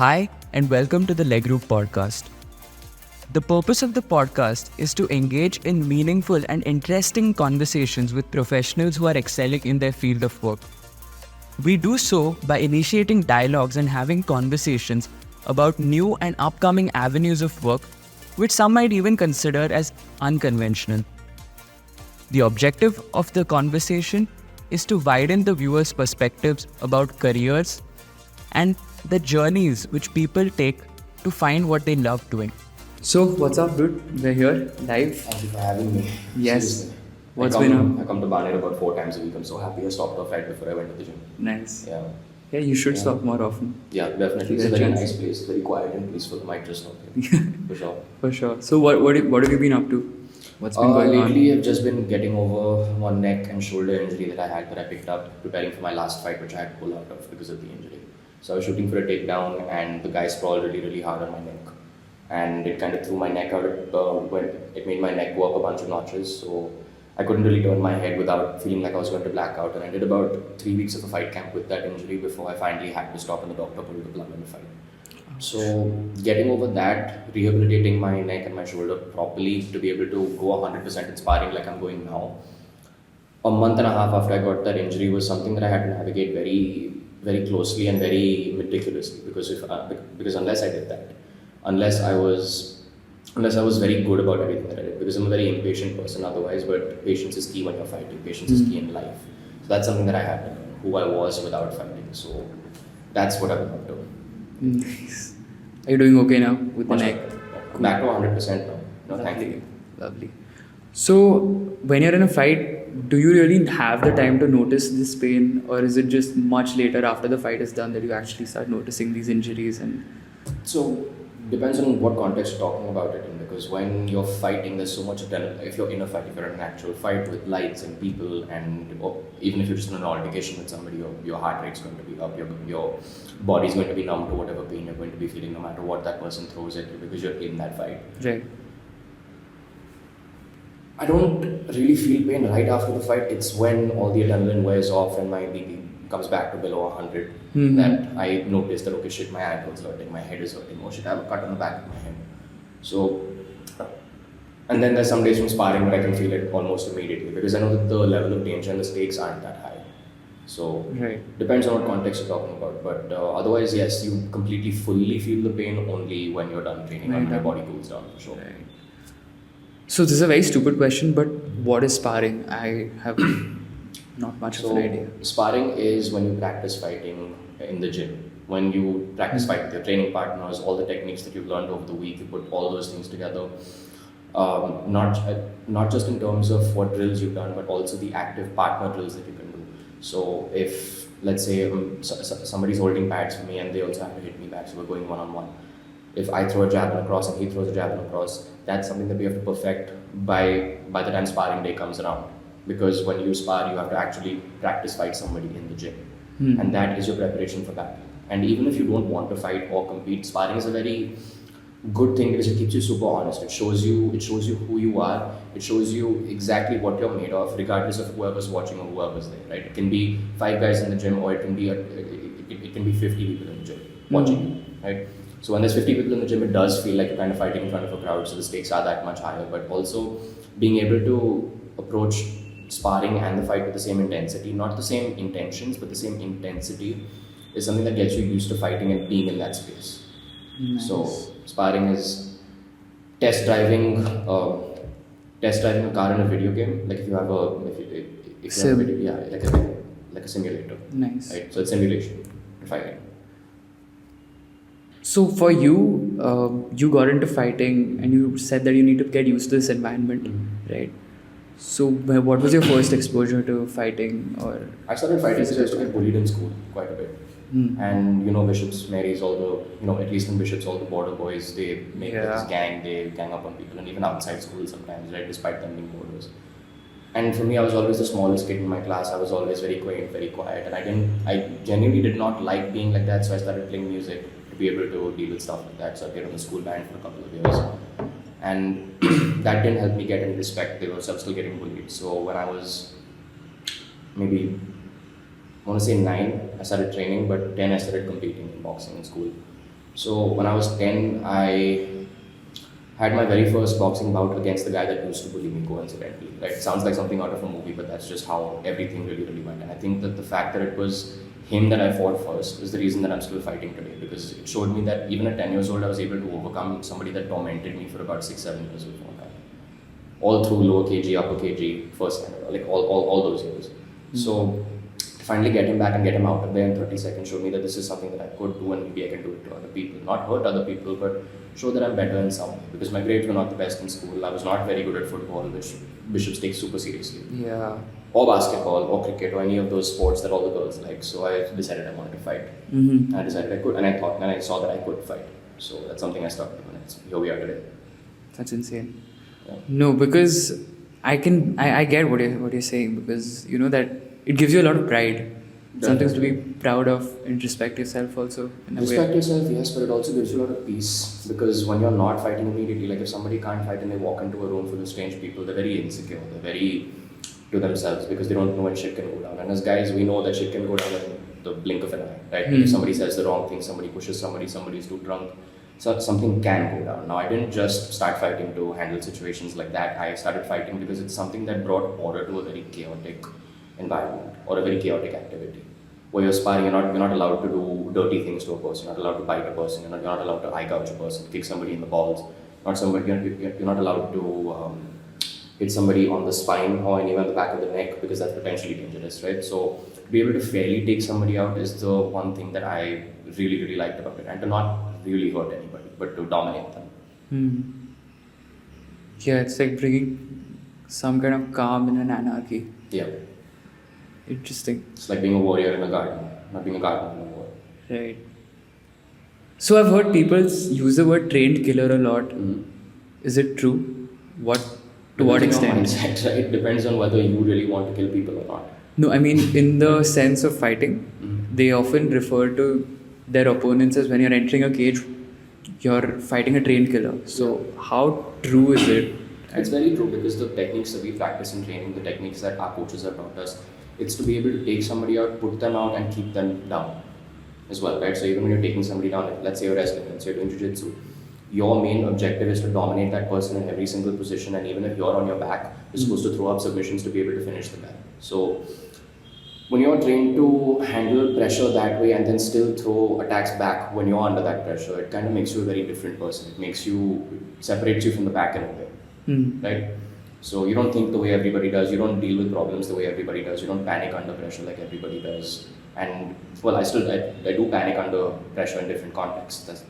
Hi, and welcome to the Leg Group podcast. The purpose of the podcast is to engage in meaningful and interesting conversations with professionals who are excelling in their field of work. We do so by initiating dialogues and having conversations about new and upcoming avenues of work, which some might even consider as unconventional. The objective of the conversation is to widen the viewer's perspectives about careers and the journeys which people take to find what they love doing. So, what's up, dude? We're here live. Thank you for having me. Yes. Seriously. What's been up? I come to Barnet about 4 times a week. I'm so happy I stopped off right before I went to the gym. Nice. Yeah. Yeah, you should stop more often. Yeah, definitely. It's a very nice place, very quiet and peaceful. Might just not for sure. For sure. So, what have you been up to? What's been going on? Lately, I've just been getting over one neck and shoulder injury that I had that I picked up preparing for my last fight, which I had to pull out of because of the injury. So I was shooting for a takedown, and the guy sprawled really hard on my neck, and it kind of threw my neck out. It made my neck go up a bunch of notches, so I couldn't really turn my head without feeling like I was going to black out. And I did about 3 weeks of a fight camp with that injury before I finally had to stop, and the doctor pulled the plug on the fight. So getting over that, rehabilitating my neck and my shoulder properly to be able to go 100% in sparring like I'm going now. A month and a half after I got that injury was something that I had to navigate very closely and very meticulously because unless I did that, unless I was very good about everything that I did, because I'm a very impatient person otherwise, but patience is key when you're fighting. Patience is key in life. So that's something that I had to learn, who I was without fighting. So that's what I've been up to. Nice. Are you doing okay now with the neck? Back to 100% now. No, thank you. Lovely. So, when you're in a fight, do you really have the time to notice this pain, or is it just much later after the fight is done that you actually start noticing these injuries? And so depends on what context you're talking about it in, because when you're fighting, there's so much adrenaline. If you're in a fight, if you're in an actual fight with lights and people, or even if you're just in an altercation with somebody, your heart rate's going to be up, your body's going to be numb to whatever pain you're going to be feeling, no matter what that person throws at you, because you're in that fight. right. I don't really feel pain right after the fight. It's when all the adrenaline wears off and my BP comes back to below 100 that I notice that, okay, shit, my ankle's hurting, my head is hurting, oh shit, I have a cut on the back of my head. So, and then there's some days from sparring where I can feel it almost immediately, because I know that the level of danger and the stakes aren't that high. So, depends on what context you're talking about. But otherwise, yes, you completely, fully feel the pain only when you're done training and your body cools down, for sure. Right. So this is a very stupid question, but what is sparring? I have not much of an idea. Sparring is when you practice fighting in the gym. When you practice fighting with your training partners, all the techniques that you've learned over the week, you put all those things together. Not just in terms of what drills you've done, but also the active partner drills that you can do. So if, let's say, somebody's holding pads for me and they also have to hit me back, so we're going one-on-one. If I throw a javelin across and he throws a javelin across, that's something that we have to perfect by the time sparring day comes around. Because when you spar, you have to actually practice fight somebody in the gym. And that is your preparation for battle. And even if you don't want to fight or compete, sparring is a very good thing because it keeps you super honest. It shows you who you are. It shows you exactly what you're made of, regardless of whoever's watching or whoever's there. Right? It can be 5 guys in the gym, or it can be 50 people in the gym watching you. Right? So when there's 50 people in the gym, it does feel like you're kind of fighting in front of a crowd, so the stakes are that much higher. But also being able to approach sparring and the fight with the same intensity, not the same intentions, but the same intensity, is something that gets you used to fighting and being in that space. Nice. So sparring is test driving a car in a video game, like if you have a video, like a simulator. Nice. Right? So it's simulation and fighting. So for you, you got into fighting and you said that you need to get used to this environment, right? So what was your first exposure to fighting? Or I started fighting because I used to get bullied in school quite a bit. And Bishops, Marys, at least in Bishops, all the border boys, they make this gang, they gang up on people, and even outside school sometimes, right, despite them being borders. And for me, I was always the smallest kid in my class. I was always very quaint, very quiet, and I genuinely did not like being like that, so I started playing music to be able to deal with stuff like that. So I played on the school band for a couple of years. And that didn't help me get any respect. I was still getting bullied. So when I was maybe, I want to say 9, I started training, but 10 I started competing in boxing in school. So when I was 10, I had my very first boxing bout against the guy that used to bully me coincidentally. Right? It sounds like something out of a movie, but that's just how everything really went. And I think that the fact that it was him that I fought first is the reason that I'm still fighting today, because it showed me that even at 10 years old, I was able to overcome somebody that tormented me for about 6, 7 years before that. All through lower kg, upper kg, first time, like all those years. So to finally get him back and get him out of there in 30 seconds showed me that this is something that I could do and maybe I can do it to other people. Not hurt other people, but show that I'm better in some way. Because my grades were not the best in school. I was not very good at football, which bishops take super seriously. Yeah. Or basketball, or cricket, or any of those sports that all the girls like. So I decided I wanted to fight. I decided I could, and I saw that I could fight. So that's something I stuck to, and here we are today. That's insane. Yeah. No, because I get what you're saying, because you know that it gives you a lot of pride. Something to be proud of and respect yourself also. In a Respect way. yourself, yes, but it also gives you a lot of peace, because when you're not fighting immediately, like if somebody can't fight and they walk into a room full of strange people, they're very insecure, they're very to themselves because they don't know when shit can go down. And as guys, we know that shit can go down in the blink of an eye, right? If somebody says the wrong thing, somebody pushes somebody's too drunk, so something can go down. Now, I didn't just start fighting to handle situations like that. I started fighting because it's something that brought order to a very chaotic environment or a very chaotic activity. Where you're sparring, you're not allowed to do dirty things to a person. You're not allowed to bite a person. You're not allowed to eye gouge a person, kick somebody in the balls. You're not allowed to hit somebody on the spine or anywhere on the back of the neck, because that's potentially dangerous, right? So to be able to fairly take somebody out is the one thing that I really liked about it, and to not really hurt anybody, but to dominate them. Yeah, it's like bringing some kind of calm in an anarchy. Yeah. Interesting. It's like being a warrior in a garden, not being a gardener in a war. Right. So I've heard people use the word trained killer a lot. Is it true? To what extent? Mindset, right? It depends on whether you really want to kill people or not. No, I mean in the sense of fighting, they often refer to their opponents as, when you're entering a cage, you're fighting a trained killer. So how true is it? It's very true, because the techniques that we practice in training, the techniques that our coaches have taught us, it's to be able to take somebody out, put them out, and keep them down as well, right? So even when you're taking somebody down, let's say you're wrestling, let's say you're doing jiu-jitsu, your main objective is to dominate that person in every single position, and even if you're on your back, you're supposed to throw up submissions to be able to finish the guy. So when you're trained to handle pressure that way and then still throw attacks back when you're under that pressure, it kind of makes you a very different person. It separates you from the pack in a way, right? So you don't think the way everybody does, you don't deal with problems the way everybody does, you don't panic under pressure like everybody does. And well, I do panic under pressure in different contexts.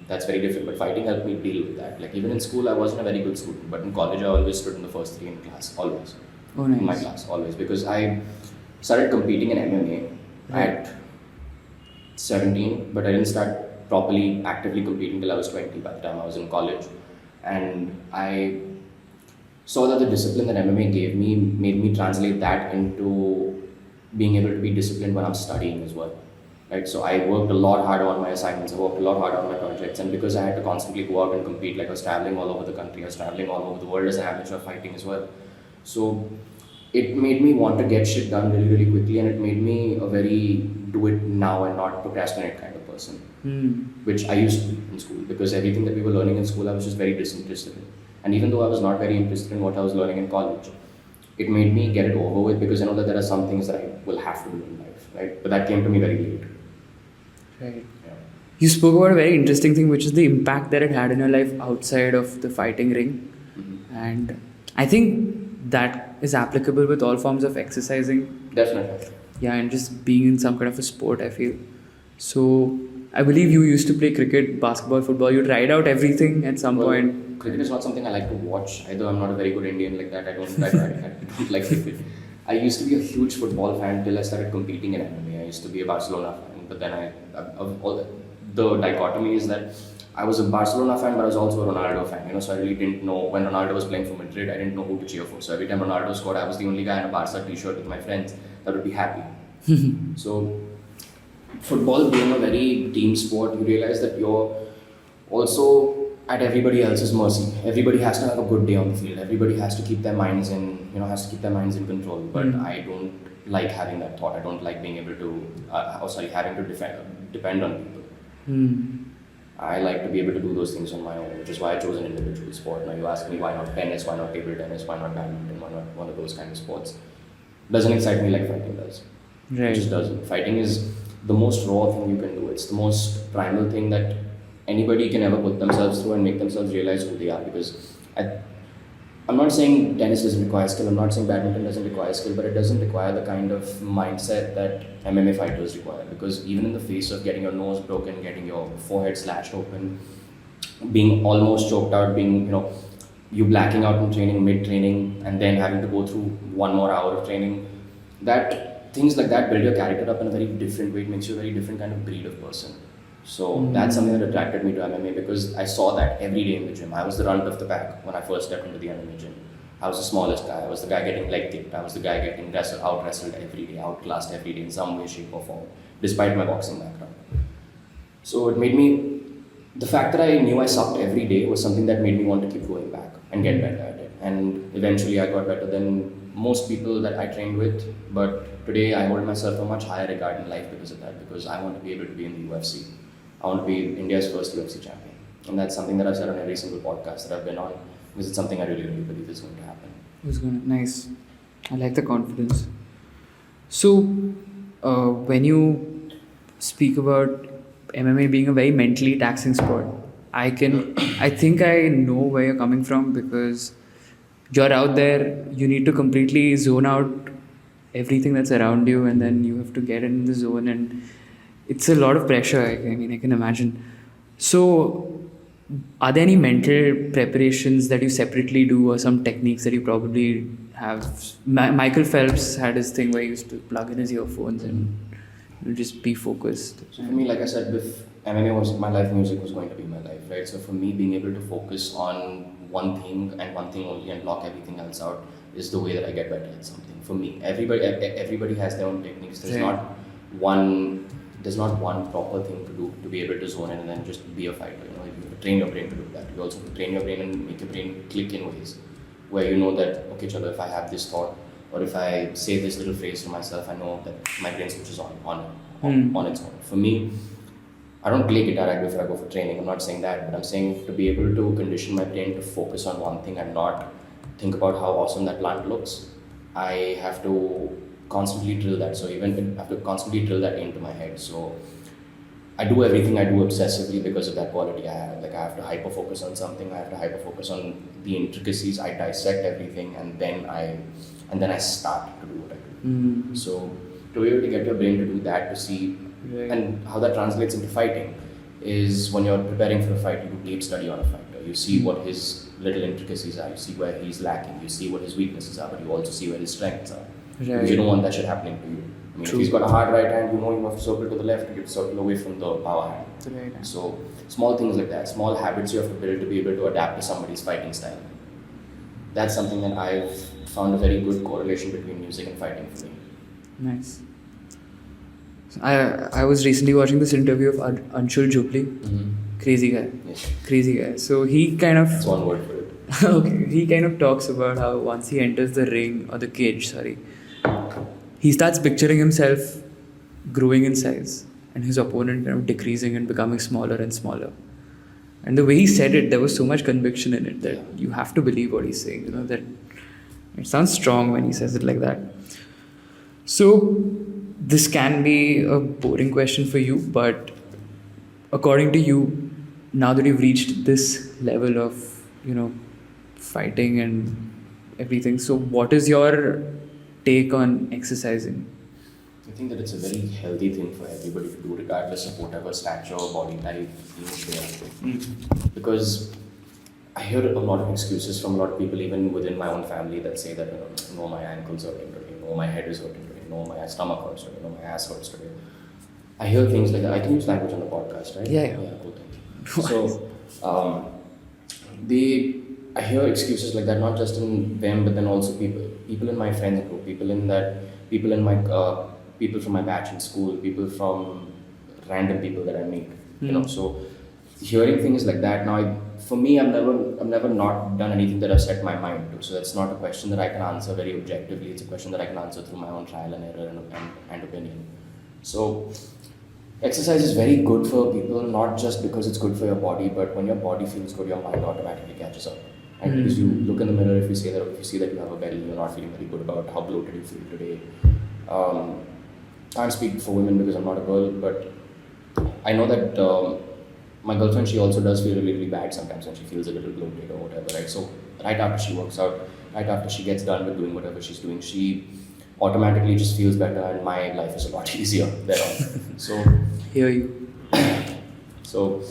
That's very different, but fighting helped me deal with that. Like even in school, I wasn't a very good student, but in college, I always stood in the first 3 in class, always. Oh, nice. In my class, always, because I started competing in MMA at 17, but I didn't start properly actively competing till I was 20 by the time I was in college. And I saw that the discipline that MMA gave me made me translate that into being able to be disciplined when I'm studying as well. Right? So I worked a lot harder on my assignments, I worked a lot harder on my projects, and because I had to constantly go out and compete, like I was traveling all over the country, I was traveling all over the world as an amateur fighting as well. So it made me want to get shit done really quickly, and it made me a very do it now and not procrastinate kind of person, which I used to be in school, because everything that we were learning in school I was just very disinterested in. And even though I was not very interested in what I was learning in college, it made me get it over with, because I know that there are some things that I will have to do in life, right? But that came to me very late. Right. Yeah. You spoke about a very interesting thing, which is the impact that it had in your life outside of the fighting ring. And I think that is applicable with all forms of exercising. Definitely. Yeah, and just being in some kind of a sport, I feel. So I believe you used to play cricket, basketball, football. You tried out everything at some point. Cricket is not something I like to watch. Either I'm not a very good Indian like that. I don't like cricket. I used to be a huge football fan till I started competing in MMA. I used to be a Barcelona fan, but then the dichotomy is that I was a Barcelona fan, but I was also a Ronaldo fan. So I really didn't know when Ronaldo was playing for Madrid. I didn't know who to cheer for. So every time Ronaldo scored, I was the only guy in a Barca t-shirt with my friends that would be happy. So football being a very team sport, you realize that you're also at everybody else's mercy. Everybody has to have a good day on the field. Everybody has to keep their minds in control. But I don't like having that thought. I don't like being able to, having to depend on people. I like to be able to do those things on my own, which is why I chose an individual sport. Now you ask me why not tennis, why not table tennis, why not badminton, why not one of those kind of sports. Doesn't excite me like fighting does. Right. It just doesn't. Fighting is the most raw thing you can do. It's the most primal thing that anybody can ever put themselves through and make themselves realize who they are. Because I'm not saying tennis doesn't require skill, I'm not saying badminton doesn't require skill, but it doesn't require the kind of mindset that MMA fighters require. Because even in the face of getting your nose broken, getting your forehead slashed open, being almost choked out, being, you blacking out in training, mid-training, and then having to go through one more hour of training, that things like that build your character up in a very different way. It makes you a very different kind of breed of person. So that's something that attracted me to MMA, because I saw that every day in the gym. I was the runt of the pack when I first stepped into the MMA gym. I was the smallest guy. I was the guy getting leg kicked. I was the guy getting out wrestled every day, outclassed every day in some way, shape, or form, despite my boxing background. So it made me, the fact that I knew I sucked every day was something that made me want to keep going back and get better at it. And eventually I got better than most people that I trained with. But today I hold myself a much higher regard in life because of that, because I want to be able to be in the UFC. I want to be India's first UFC champion. And that's something that I've said on every single podcast that I've been on, because it's something I really, really believe is going to happen. Nice. I like the confidence. So, when you speak about MMA being a very mentally taxing sport, I think I know where you're coming from, because you're out there, you need to completely zone out everything that's around you, and then you have to get in the zone, and it's a lot of pressure. I can imagine. So, are there any mental preparations that you separately do, or some techniques that you probably have? Michael Phelps had his thing where he used to plug in his earphones and just be focused. So for me, like I said, with MMA was my life, music was going to be my life, right? So for me, being able to focus on one thing and one thing only and block everything else out is the way that I get better at something. For me, everybody has their own techniques. There's not one proper thing to do to be able to zone in and then just be a fighter. You have to train your brain to do that. You also have to train your brain and make your brain click in ways where you know that, okay, chalo, if I have this thought, or if I say this little phrase to myself, I know that my brain switches on its own. For me, I don't play guitar, I go for training. I'm not saying that, but I'm saying to be able to condition my brain to focus on one thing and not think about how awesome that plant looks. I have to constantly drill that. So I have to constantly drill that into my head. So I do everything I do obsessively because of that quality I have. Like I have to hyper focus on something. I have to hyper focus on the intricacies. I dissect everything, and then I start to do what I do. So to be able to get your brain to do that, to see, and how that translates into fighting is when you're preparing for a fight, you do deep study on a fighter. You see what his little intricacies are. You see where he's lacking. You see what his weaknesses are, but you also see where his strengths are. Because you don't want that shit happening to you. I mean, if he's got a hard right hand, you have to circle to the left and you have to circle away from the power hand. So small things like that, small habits you have to build to be able to adapt to somebody's fighting style. That's something that I've found a very good correlation between music and fighting for me. Nice. I was recently watching this interview of Anshul Jupli. Crazy guy. Yes. Crazy guy. So he kind of... That's one word for it. Okay. He kind of talks about how once he enters the ring, or the cage, he starts picturing himself growing in size and his opponent kind of decreasing and becoming smaller and smaller. And the way he said it, there was so much conviction in it that you have to believe what he's saying. That it sounds strong when he says it like that. So this can be a boring question for you, but according to you, now that you've reached this level of, fighting and everything, so what is your take on exercising? I think that it's a very healthy thing for everybody to do, regardless of whatever stature or body type they are. Because I hear a lot of excuses from a lot of people, even within my own family, that say that, no, my ankles are hurting today, no, my head is hurting today, no, my stomach hurts today, no, my ass hurts today. I hear things like that. I can use language on the podcast, right? Yeah, cool, thank you. So, I hear excuses like that, not just in them, but then also people in my friends group, people from my batch in school, people from random people that I meet. So hearing things like that, now for me, I've never not done anything that I've set my mind to. So that's not a question that I can answer very objectively. It's a question that I can answer through my own trial and error and opinion. So Exercise is very good for people, not just because it's good for your body, but when your body feels good, your mind automatically catches up. And because you look in the mirror, if you see that you have a belly, you're not feeling very good about how bloated you feel today. Can't speak for women because I'm not a girl, but I know that my girlfriend, she also does feel really, really bad sometimes when she feels a little bloated or whatever, right? So right after she works out, right after she gets done with doing whatever she's doing, she automatically just feels better, and my life is a lot easier thereon. So Hear you. so,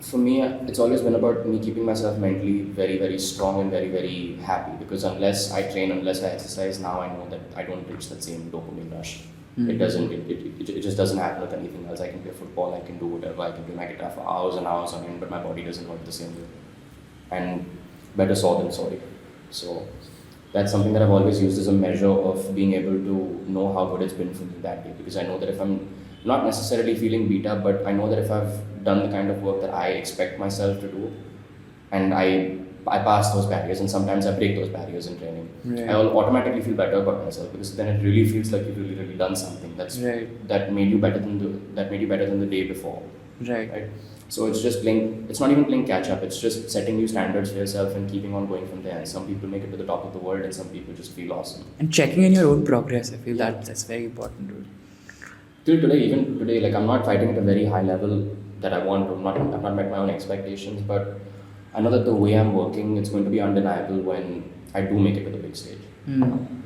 for me, it's always been about me keeping myself mentally very, very strong and very, very happy. Because unless I train, unless I exercise, now I know that I don't reach that same dopamine rush. It doesn't. It just doesn't happen with anything else. I can play football. I can do whatever. I can play my guitar for hours and hours on end, but my body doesn't work the same way. And better sore than sorry. So that's something that I've always used as a measure of being able to know how good it's been for me that day. Because I know that if I'm not necessarily feeling beat up, but I know that if I've done the kind of work that I expect myself to do, and I pass those barriers, and sometimes I break those barriers in training. Right. I will automatically feel better about myself, because then it really feels like you've really, really done something that made you better than the day before. Right. So it's just playing. It's not even playing catch up. It's just setting new standards for yourself and keeping on going from there. And some people make it to the top of the world, and some people just feel awesome. And checking in your own progress, I feel that's very important, dude. Till today, even today, like I'm not fighting at a very high level that I want to. I've not met my own expectations, but I know that the way I'm working, it's going to be undeniable when I do make it to the big stage.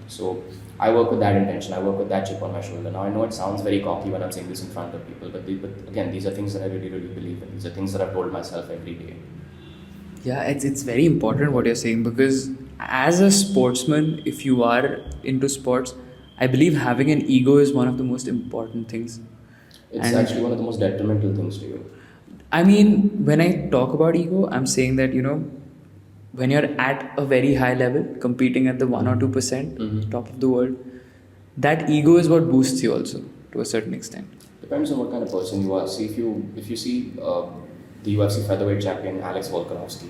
So I work with that intention. I work with that chip on my shoulder. Now I know it sounds very cocky when I'm saying this in front of people, but again, these are things that I really, really believe in. These are things that I've told myself every day. Yeah, it's very important what you're saying, because as a sportsman, if you are into sports, I believe having an ego is one of the most important things. It's actually one of the most detrimental things to you. I mean, when I talk about ego, I'm saying that, when you're at a very high level, competing at the 1 or 2% top of the world, that ego is what boosts you also to a certain extent. Depends on what kind of person you are. See, if you see the UFC featherweight champion Alex Volkanovski,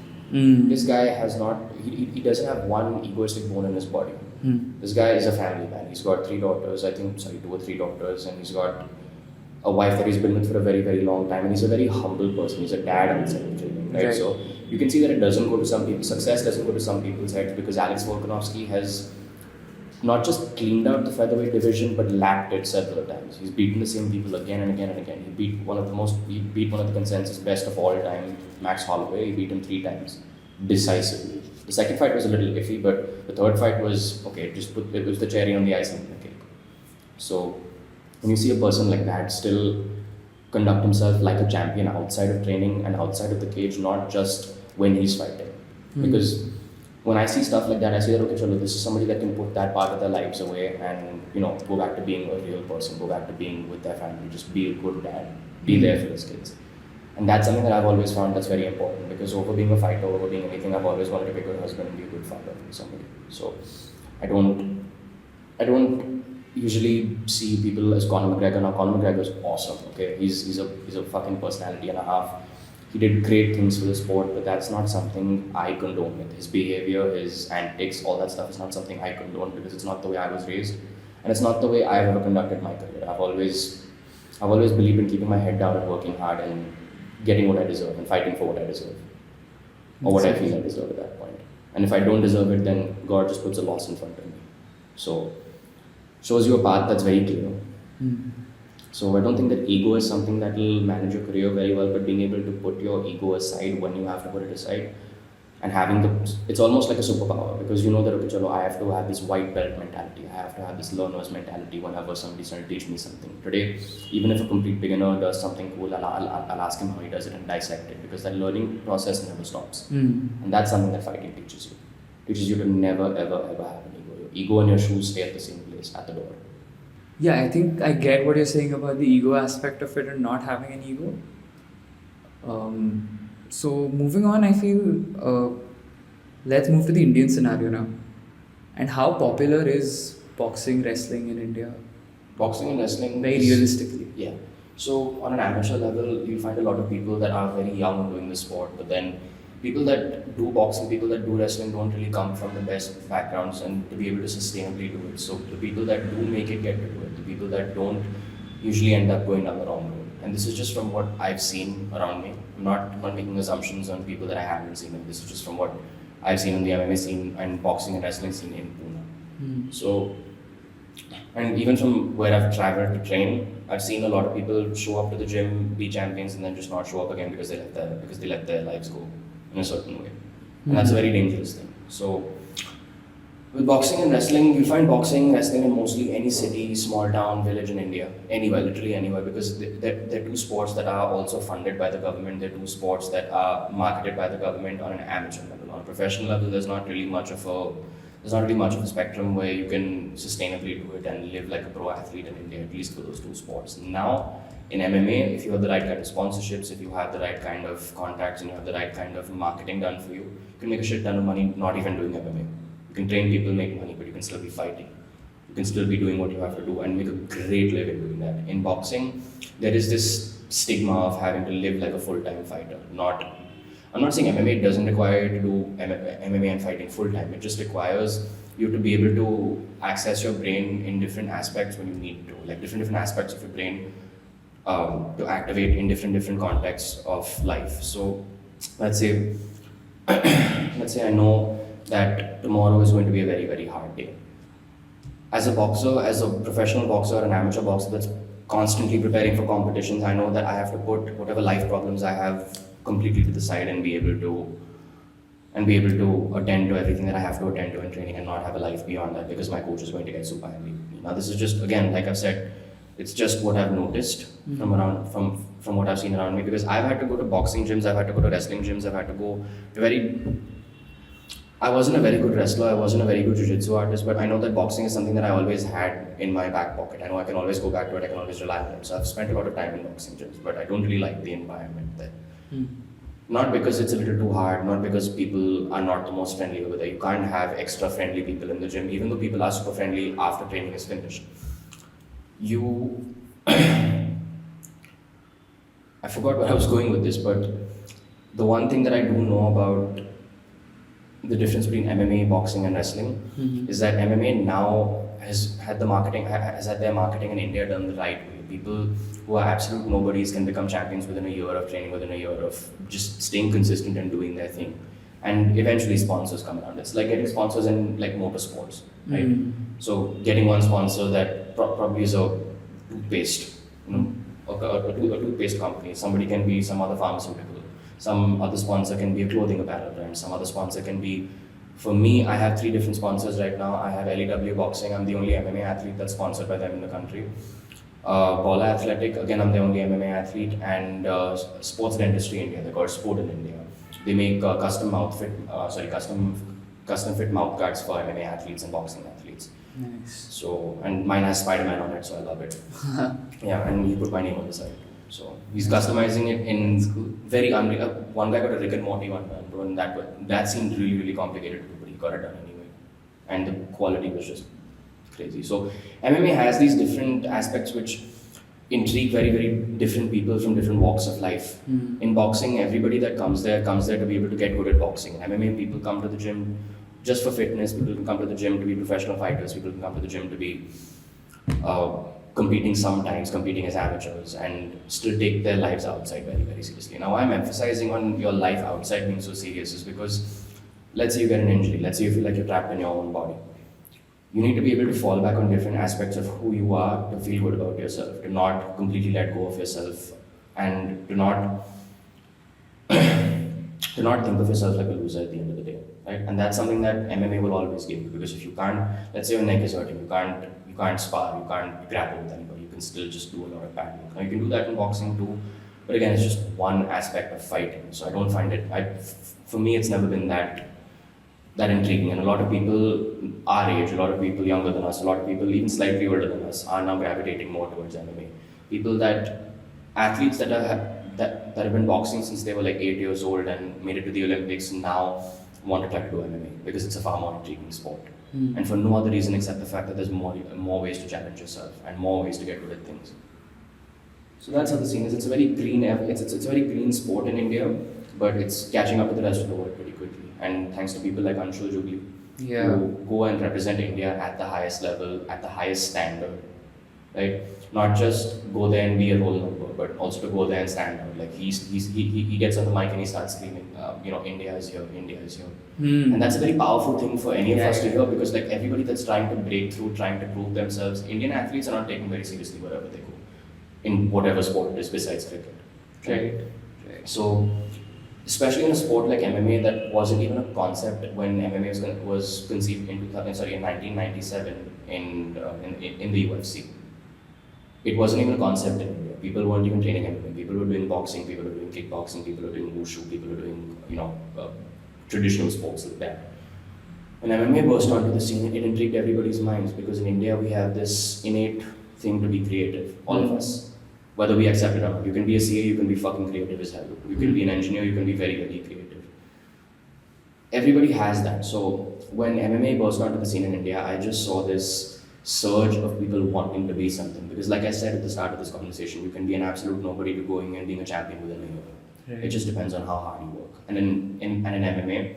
this guy he doesn't have one egoistic bone in his body. This guy is a family man. He's got 2 or 3 daughters, and he's got a wife that he's been with for a very, very long time, and he's a very humble person. He's a dad outside of training, right? So you can see that it doesn't go to some people. Success doesn't go to some people's heads, because Alex Volkanovski has not just cleaned out the featherweight division, but lapped it several times. He's beaten the same people again and again and again. He beat one of the consensus best of all time, Max Holloway. He beat him 3 times decisively. The second fight was a little iffy, but the third fight was okay. It was the cherry on the icing on the cake. So when you see a person like that still conduct himself like a champion outside of training and outside of the cage, not just when he's fighting. Because when I see stuff like that, I say that, okay, chalo, this is somebody that can put that part of their lives away and, go back to being a real person, go back to being with their family, just be a good dad, be there for his kids. And that's something that I've always found that's very important, because over being a fighter, over being anything, I've always wanted to be a good husband and be a good father for somebody. So I don't usually see people as Conor McGregor. Now Conor McGregor is awesome. Okay, he's a fucking personality and a half. He did great things for the sport, but that's not something I condone with. His behavior, his antics, all that stuff is not something I condone, because it's not the way I was raised, and it's not the way I've ever conducted my career. I've always believed in keeping my head down and working hard and getting what I deserve and fighting for what I deserve, or what I feel I deserve at that point. And if I don't deserve it, then God just puts a loss in front of me. So shows you a path that's very clear. So I don't think that ego is something that will manage your career very well, but being able to put your ego aside when you have to put it aside, and it's almost like a superpower, because you know that, okay, chalo, I have to have this white belt mentality, I have to have this learner's mentality whenever somebody's trying to teach me something. Today, even if a complete beginner does something cool, I'll ask him how he does it and dissect it, because that learning process never stops. And that's something that fighting teaches you. It teaches you to never, ever, ever have an ego. Your ego and your shoes stay at the same place, at the door. Yeah, I think I get what you're saying about the ego aspect of it and not having an ego. So moving on, I feel let's move to the Indian scenario now. And how popular is boxing, wrestling in India? Boxing and wrestling very realistically. Yeah. So on an amateur level, you'll find a lot of people that are very young doing the sport, but then people that do boxing, people that do wrestling don't really come from the best backgrounds and to be able to sustainably do it. So the people that do make it get to do it. The people that don't usually end up going down the wrong road. And this is just from what I've seen around me. I'm not making assumptions on people that I haven't seen. And this is just from what I've seen in the MMA scene and boxing and wrestling scene in Pune. So, and even from where I've traveled to train, I've seen a lot of people show up to the gym, be champions, and then just not show up again because they let their lives go in a certain way. And that's a very dangerous thing. So, with boxing and wrestling, you'll find boxing, wrestling in mostly any city, small town, village in India, anywhere, literally anywhere, because they're two sports that are also funded by the government. They're two sports that are marketed by the government on an amateur level. On a professional level, there's not really much of a spectrum where you can sustainably do it and live like a pro athlete in India, at least for those two sports. Now, in MMA, if you have the right kind of sponsorships, if you have the right kind of contacts, and you have the right kind of marketing done for you can make a shit ton of money not even doing MMA. You can train people, make money, but you can still be fighting. You can still be doing what you have to do and make a great living doing that. In boxing, there is this stigma of having to live like a full-time fighter. I'm not saying MMA doesn't require you to do MMA and fighting full-time. It just requires you to be able to access your brain in different aspects when you need to, like different aspects of your brain to activate in different contexts of life. So let's say I know that tomorrow is going to be a very, very hard day. As a boxer, as a professional boxer or an amateur boxer that's constantly preparing for competitions, I know that I have to put whatever life problems I have completely to the side and be able to attend to everything that I have to attend to in training and not have a life beyond that because my coach is going to get super angry with me. Now this is just, again, like I've said, it's just what I've noticed from what I've seen around me, because I've had to go to boxing gyms, I've had to go to wrestling gyms, I've had to go to I wasn't a very good wrestler, I wasn't a very good jiu-jitsu artist, but I know that boxing is something that I always had in my back pocket. I know I can always go back to it, I can always rely on it. So I've spent a lot of time in boxing gyms, but I don't really like the environment there. Not because it's a little too hard, not because people are not the most friendly over there. You can't have extra friendly people in the gym, even though people are super friendly after training is finished. I forgot where I was going with this, but the one thing that I do know about the difference between MMA, boxing, and wrestling is that MMA now has had their marketing in India done the right way. People who are absolute nobodies can become champions within a year of training, within a year of just staying consistent and doing their thing. And eventually sponsors come around. It's like getting sponsors in like motorsports, right? So getting one sponsor that probably is a toothpaste, a toothpaste company. Somebody can be some other pharmaceutical. Some other sponsor can be a clothing apparel brand. Some other sponsor can be, for me, I have 3 different sponsors right now. I have LEW Boxing. I'm the only MMA athlete that's sponsored by them in the country. Paula Athletic, again, I'm the only MMA athlete. And Sports Dentistry India, they're called Sport in India. They make custom fit mouth guards for MMA athletes and boxing athletes. Nice. So, and mine has Spider-Man on it, so I love it. Yeah, and he put my name on the side. So he's customizing it in very unreal. One guy got a Rick and Morty one, and that seemed really, really complicated to do, but he got it done anyway. And the quality was just crazy. So MMA has these different aspects which intrigue very, very different people from different walks of life. In boxing, everybody that comes there to be able to get good at boxing. In MMA, people come to the gym just for fitness. People can come to the gym to be professional fighters. People can come to the gym to be competing as amateurs, and still take their lives outside very, very seriously. Now, I'm emphasizing on your life outside being so serious is because, let's say you get an injury, let's say you feel like you're trapped in your own body. You need to be able to fall back on different aspects of who you are to feel good about yourself, to not completely let go of yourself, and to not think of yourself like a loser at the end of the day, right? And that's something that MMA will always give you, because if you can't, let's say your neck is hurting, you can't spar, you can't grapple with anybody, you can still just do a lot of pad work. Now you can do that in boxing too, but again, it's just one aspect of fighting. So I don't find it, for me, it's never been that intriguing. And a lot of people our age, a lot of people younger than us, a lot of people even slightly older than us are now gravitating more towards MMA. Athletes that have been boxing since they were like 8 years old and made it to the Olympics now want to try to do MMA because it's a far more intriguing sport. And for no other reason except the fact that there's more ways to challenge yourself and more ways to get good at things. So that's how the scene is. It's a very green, it's a very green sport in India, but it's catching up to the rest of the world pretty quickly. And thanks to people like Anshul Jugli, who- who go and represent India at the highest level, at the highest standard. right? Not just go there and be a role number, but also to go there and stand out. Like he gets on the mic and he starts screaming, India is here, India is here. And that's a very powerful thing for any of us to hear, because like everybody that's trying to break through, trying to prove themselves, Indian athletes are not taken very seriously wherever they go, in whatever sport it is besides cricket. Right. So, especially in a sport like MMA, that wasn't even a concept when MMA was conceived in 1997 in the UFC. It wasn't even a concept in India. People weren't even training MMA. People were doing boxing, people were doing kickboxing, people were doing wushu, people were doing traditional sports like that. When MMA burst onto the scene, it intrigued everybody's minds, because in India we have this innate thing to be creative, all of us. Whether we accept it or not. You can be a CA, you can be fucking creative as hell. You can be an engineer, you can be very, very creative. Everybody has that. So when MMA burst onto the scene in India, I just saw this surge of people wanting to be something. Because like I said at the start of this conversation, you can be an absolute nobody to going and being a champion within a year. Right. It just depends on how hard you work. And in MMA,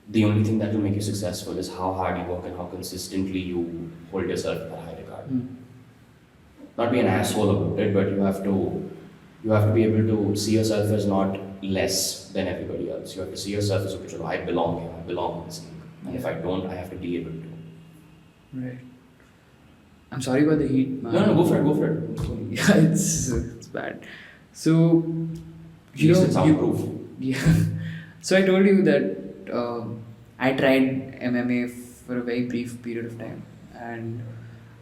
the only thing that will make you successful is how hard you work and how consistently you hold yourself at a high regard. Not be an asshole about it, but you have to be able to see yourself as not less than everybody else. You have to see yourself as, okay, I belong here, I belong in this league. And if I don't, I have to be able to. Right. I'm sorry about the heat, man. No, go for it. Yeah, it's bad. So, you know, soundproof. Yeah. So I told you that I tried MMA for a very brief period of time, and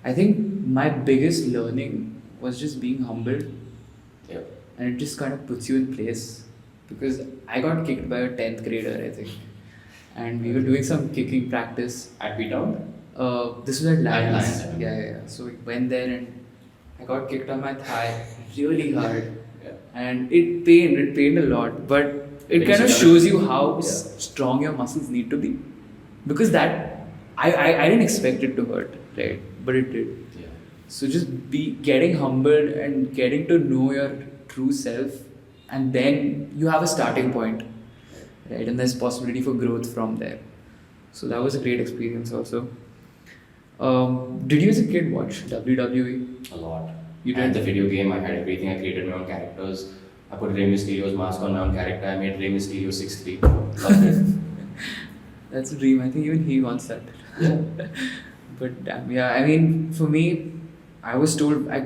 I think my biggest learning was just being humbled. Yeah. And it just kind of puts you in place, because I got kicked by a 10th grader, I think, and we were doing some kicking practice At P-Town? This was at Lions. Lions, Yeah. So we went there and I got kicked on my thigh really hard. Yeah. And it pained a lot, but it kind of shows you how strong your muscles need to be. Because that, I didn't expect it to hurt, right? But it did. Yeah. So just getting humbled and getting to know your true self, and then you have a starting point, right? And there's possibility for growth from there. So that was a great experience also. Did you as a kid watch WWE? A lot. You I had did? the video game, I had everything, I created my own characters. I put Rey Mysterio's mask on my own character, I made Rey Mysterio 6'3". Loved it. That's a dream. I think even he wants that. Yeah. But damn, yeah. I mean, for me, I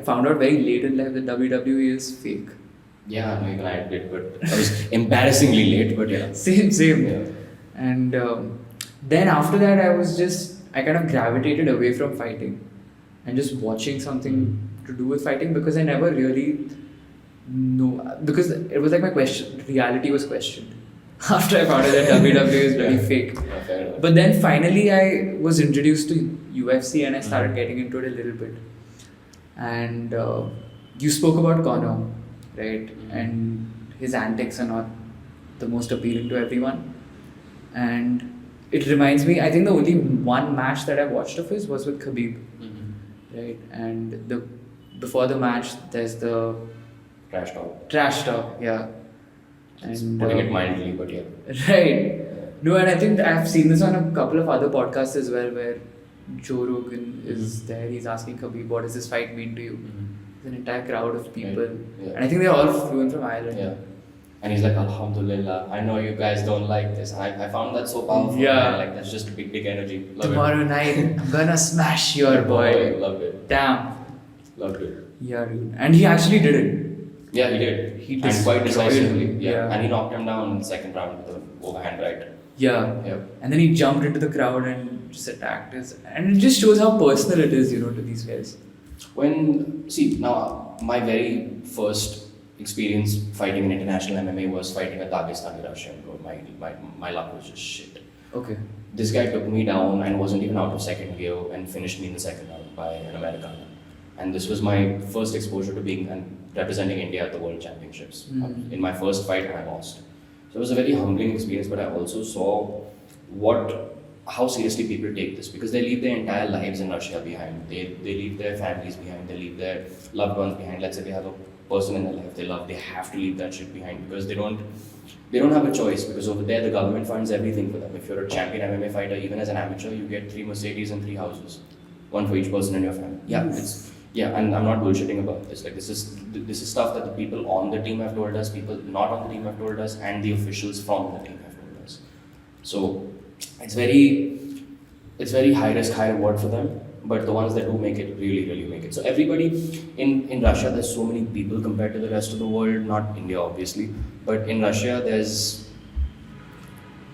found out very late in life that WWE is fake. Yeah, no, even I did, but I was embarrassingly late, but yeah. Same. Yeah. And then after that, I kind of gravitated away from fighting and just watching something to do with fighting, because I never really because it was like my reality was questioned after I found out that WWE is really fake. Yeah, fair enough. But then finally I was introduced to UFC and I started getting into it a little bit. And you spoke about Conor, right? And his antics are not the most appealing to everyone. And it reminds me, I think the only one match that I watched of his was with Khabib, right? And before the match, there's the trash talk, yeah. And Putting it mildly, but yeah. Right. No, and I think I've seen this on a couple of other podcasts as well, where Joe Rogan is there. He's asking Khabib, what does this fight mean to you? There's an entire crowd of people. Right. Yeah. And I think they're all fluent from Ireland. Yeah. And he's like, Alhamdulillah, I know you guys don't like this. I found that so powerful. Yeah. Man. Like, that's just big energy. Love Tomorrow it. night, I'm gonna smash your boy. Loved it. Damn. Loved it. Yeah, dude. And he actually did it. Yeah, he did. He and destroyed quite decisively. him. Yeah. Yeah. And he knocked him down in the second round with an overhand right. Yeah. Yeah. And then he jumped into the crowd and just attacked and it just shows how personal it is, to these guys. Now, my very first experience fighting in international MMA was fighting a Dagestani Russian. My luck was just shit. Okay. This guy took me down and wasn't even out of second gear and finished me in the second round by an Americano. And this was my first exposure to being and representing India at the World Championships. In my first fight, I lost. So it was a very humbling experience, but I also saw how seriously people take this, because they leave their entire lives in Russia behind. They leave their families behind, they leave their loved ones behind. Let's say they have a person in their life they love, they have to leave that shit behind because they don't have a choice, because over there the government funds everything for them. If you're a champion MMA fighter, even as an amateur, you get 3 Mercedes and 3 houses, one for each person in your family. Yeah, Yeah, and I'm not bullshitting about this. Like this is stuff that the people on the team have told us, people not on the team have told us, and the officials from the team have told us. So it's very high risk, high reward for them. But the ones that do make it really make it. So everybody in Russia, there's so many people compared to the rest of the world. Not India, obviously, but in Russia, there's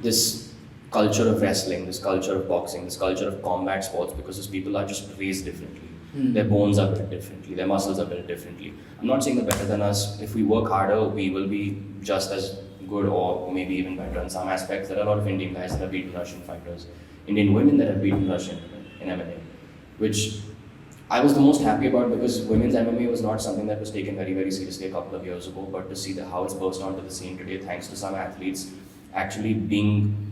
this culture of wrestling, this culture of boxing, this culture of combat sports because those people are just raised differently. Their bones are built differently, their muscles are built differently. I'm not saying they're better than us. If we work harder, we will be just as good or maybe even better in some aspects. There are a lot of Indian guys that have beaten Russian fighters, Indian women that have beaten Russian in MMA, which I was the most happy about because women's MMA was not something that was taken very seriously a couple of years ago. But to see how it's burst onto the scene today, thanks to some athletes actually being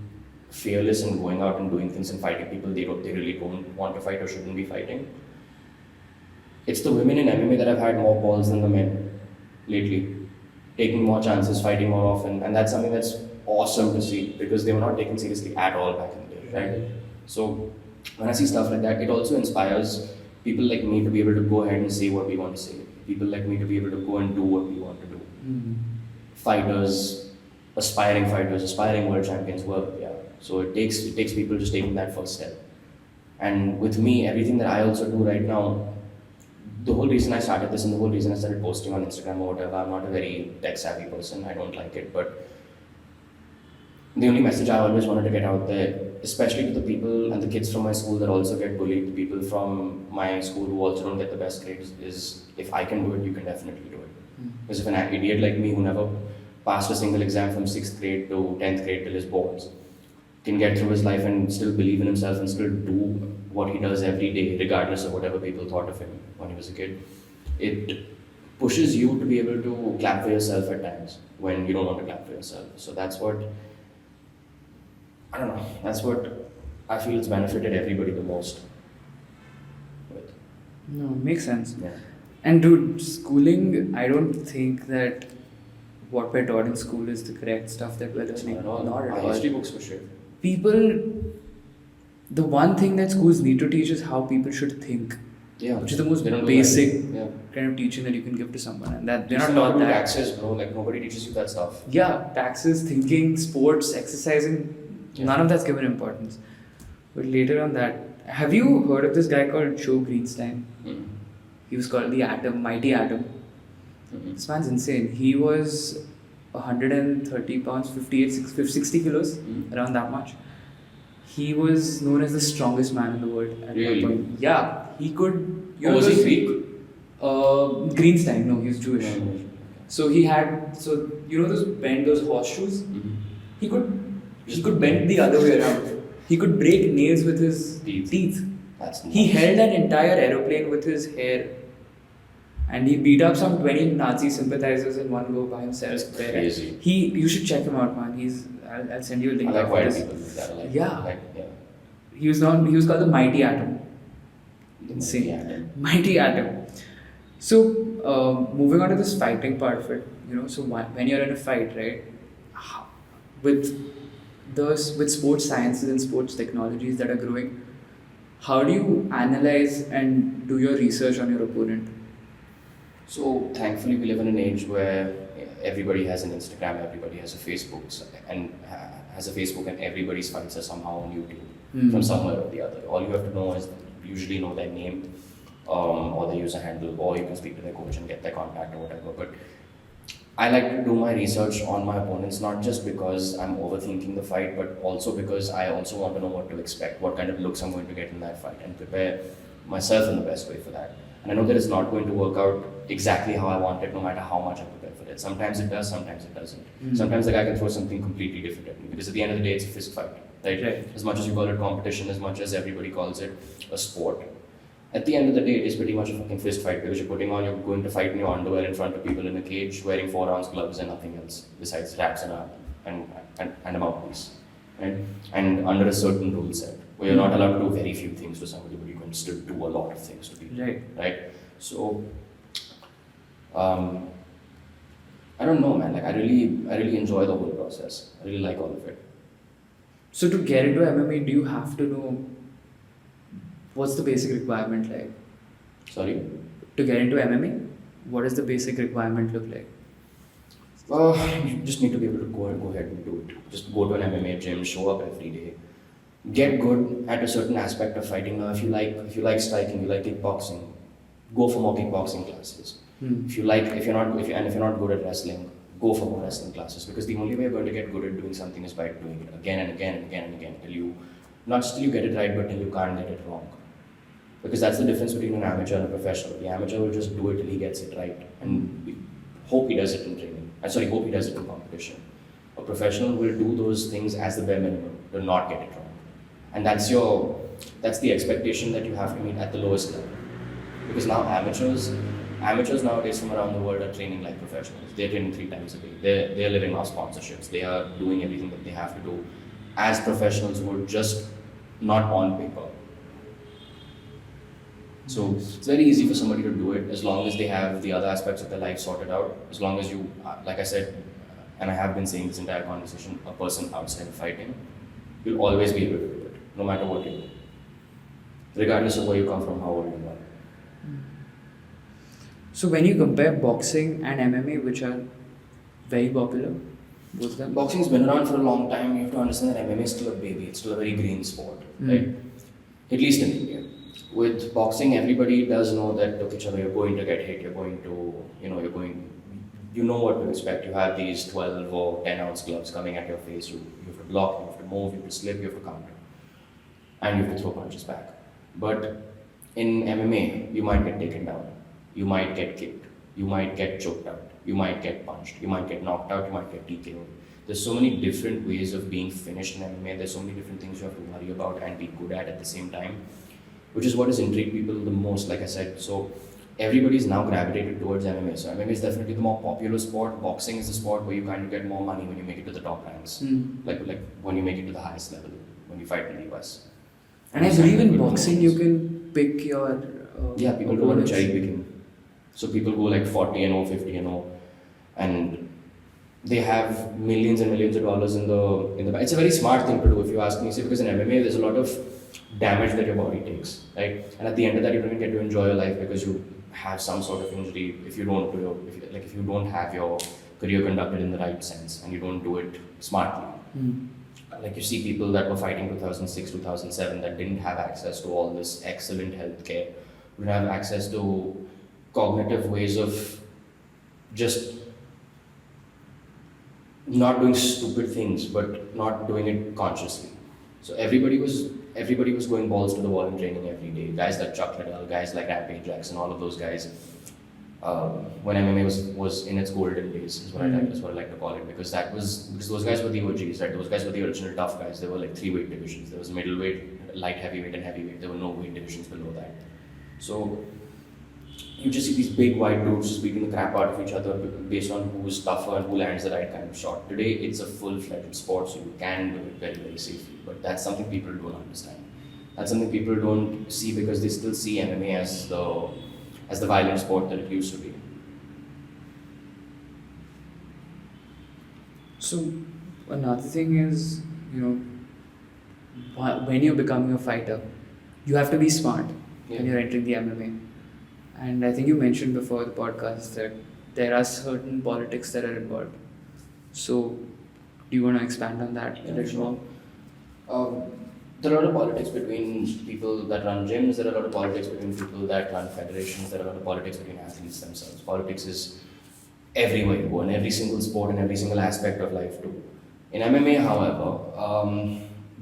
fearless and going out and doing things and fighting people they really don't want to fight or shouldn't be fighting. It's the women in MMA that have had more balls than the men lately, taking more chances, fighting more often, and that's something that's awesome to see because they were not taken seriously at all back in the day, right? So when I see stuff like that, it also inspires people like me to be able to go ahead and say what we want to say. People like me to be able to go and do what we want to do. Fighters, aspiring world champions work, yeah. So it takes people just taking that first step. And with me, everything that I also do right now, the whole reason I started this and the whole reason I started posting on Instagram or whatever, I'm not a very tech savvy person, I don't like it, but the only message I always wanted to get out there, especially to the people and the kids from my school that also get bullied, the people from my school who also don't get the best grades, is if I can do it, you can definitely do it. Because if an idiot like me who never passed a single exam from 6th grade to 10th grade till his boards can get through his life and still believe in himself and still do what he does every day, regardless of whatever people thought of him when he was a kid, it pushes you to be able to clap for yourself at times when you don't want to clap for yourself. So that's what I feel it's benefited everybody the most with. No, makes sense. Yeah. And dude, schooling, I don't think that what we're taught in school is the correct stuff that we're learning. Not at all. History books for sure. The one thing that schools need to teach is how people should think. Yeah. Which is the most basic kind of teaching that you can give to someone. And that they're not taught that. Taxes, bro. Like nobody teaches you that stuff. Yeah, taxes, thinking, sports, exercising, none of that's given importance. But later on that, have you heard of this guy called Joe Greenstein? Mm-hmm. He was called the Atom, Mighty Atom. Mm-hmm. This man's insane. He was 130 pounds, 60 kilos, around that much. He was known as the strongest man in the world at Really? one point. Yeah, he could. Was he Greek? Greenstein, no, he was Jewish. Mm-hmm. So he had, those horseshoes? Mm-hmm. He could bend the other way around. He could break nails with his teeth. That's He nuts. held an entire aeroplane with his hair. And he beat up some 20 Nazi sympathizers in one go by himself. That's crazy. You should check him out, man. I'll send you a link. I like after white this. people like that. I like, Yeah. Like, yeah. He was called the Mighty Atom. Insane. Yeah. Mighty Atom. So, moving on to this fighting part of it, so when you're in a fight, right, with sports sciences and sports technologies that are growing, how do you analyze and do your research on your opponent? So thankfully, we live in an age where everybody has an Instagram, everybody has a Facebook, and everybody's fights are somehow on YouTube from somewhere or the other. All you have to know is usually know their name or their user handle, or you can speak to their coach and get their contact or whatever. But I like to do my research on my opponents, not just because I'm overthinking the fight, but also because I also want to know what to expect, what kind of looks I'm going to get in that fight, and prepare myself in the best way for that. And I know that it's not going to work out exactly how I want it, no matter how much I prepare for it. Sometimes it does, sometimes it doesn't. Sometimes the guy can throw something completely different at me, because at the end of the day, it's a fist fight, right? As much as you call it competition, as much as everybody calls it a sport, at the end of the day, it is pretty much a fucking fist fight, because you're going to fight in your underwear in front of people in a cage, wearing 4-ounce gloves and nothing else besides wraps and a mouthpiece, right? And under a certain rule set, where you're not allowed to do very few things to somebody, but you can still do a lot of things to people, right? So, I don't know, man. Like I really enjoy the whole process. I really like all of it. So to get into MMA, do you have to know what's the basic requirement like? Sorry? to get into MMA? What does the basic requirement look like? You just need to be able to go ahead and do it. Just go to an MMA gym, show up every day, get good at a certain aspect of fighting. Now, if you like striking, you like kickboxing, go for more kickboxing classes. If you're not good at wrestling, go for more wrestling classes, because the only way you're going to get good at doing something is by doing it again and again and again and again till you, not just till you get it right, but till you can't get it wrong. Because that's the difference between an amateur and a professional. The amateur will just do it till he gets it right, and we hope he does it in training. Hope he does it in competition. A professional will do those things as the bare minimum, will not get it wrong. And that's the expectation that you have to meet at the lowest level. Because now amateurs nowadays from around the world are training like professionals. They're training 3 times a day. They're living off sponsorships. They are doing everything that they have to do as professionals would, just not on paper. So it's very easy for somebody to do it as long as they have the other aspects of their life sorted out. As long as you, like I said, and I have been saying this entire conversation, a person outside of fighting, you'll always be able to do it, no matter what you do. Regardless of where you come from, how old you are. So when you compare boxing and MMA, which are very popular, both of them? Boxing's been around for a long time. You have to understand that MMA is still a baby. It's still a very green sport, right? At least in India. With boxing, everybody does know that, okay, chalo, you're going to get hit, you know what to expect. You have these 12 or 10 ounce gloves coming at your face. You have to block, you have to move, you have to slip, you have to counter. And you have to throw punches back. But in MMA, you might get taken down. You might get kicked. You might get choked out. You might get punched. You might get knocked out. You might get TKO'd. There's so many different ways of being finished in MMA. There's so many different things you have to worry about and be good at the same time, which is what has intrigued people the most, like I said. So everybody's now gravitated towards MMA. So MMA is definitely the more popular sport. Boxing is the sport where you kind of get more money when you make it to the top ranks. Like when you make it to the highest level, when you fight in the US. And I believe in boxing you can pick your people do a cherry picking. So people go like 40-0, 50-0, and they have millions and millions of dollars in the. It's a very smart thing to do, if you ask me. See, because in MMA there's a lot of damage that your body takes, right? And at the end of that, you don't even get to enjoy your life because you have some sort of injury if you don't have your career conducted in the right sense and you don't do it smartly. Like you see people that were fighting 2006, 2007 that didn't have access to all this excellent healthcare, didn't have access to cognitive ways of just not doing stupid things, but not doing it consciously. So everybody was going balls to the wall in training every day. Guys like Chuck Liddell, guys like Rampage Jackson, all of those guys. When MMA was in its golden days, is what I like to call it, because those guys were the OGs, right? Those guys were the original tough guys. There were like 3 weight divisions. There was middleweight, light heavyweight, and heavyweight. There were no weight divisions below that. So you just see these big white dudes just beating the crap out of each other based on who's tougher and who lands the right kind of shot. Today, it's a full-fledged sport, so you can do it very, very safely. But that's something people don't understand. That's something people don't see because they still see MMA as the violent sport that it used to be. So another thing is, when you're becoming a fighter, you have to be smart when you're entering the MMA. And I think you mentioned before the podcast that there are certain politics that are involved. So do you want to expand on that a little more? There are a lot of politics between people that run gyms, there are a lot of politics between people that run federations, there are a lot of politics between athletes themselves. Politics is everywhere you go, in every single sport, in every single aspect of life too. In MMA, however,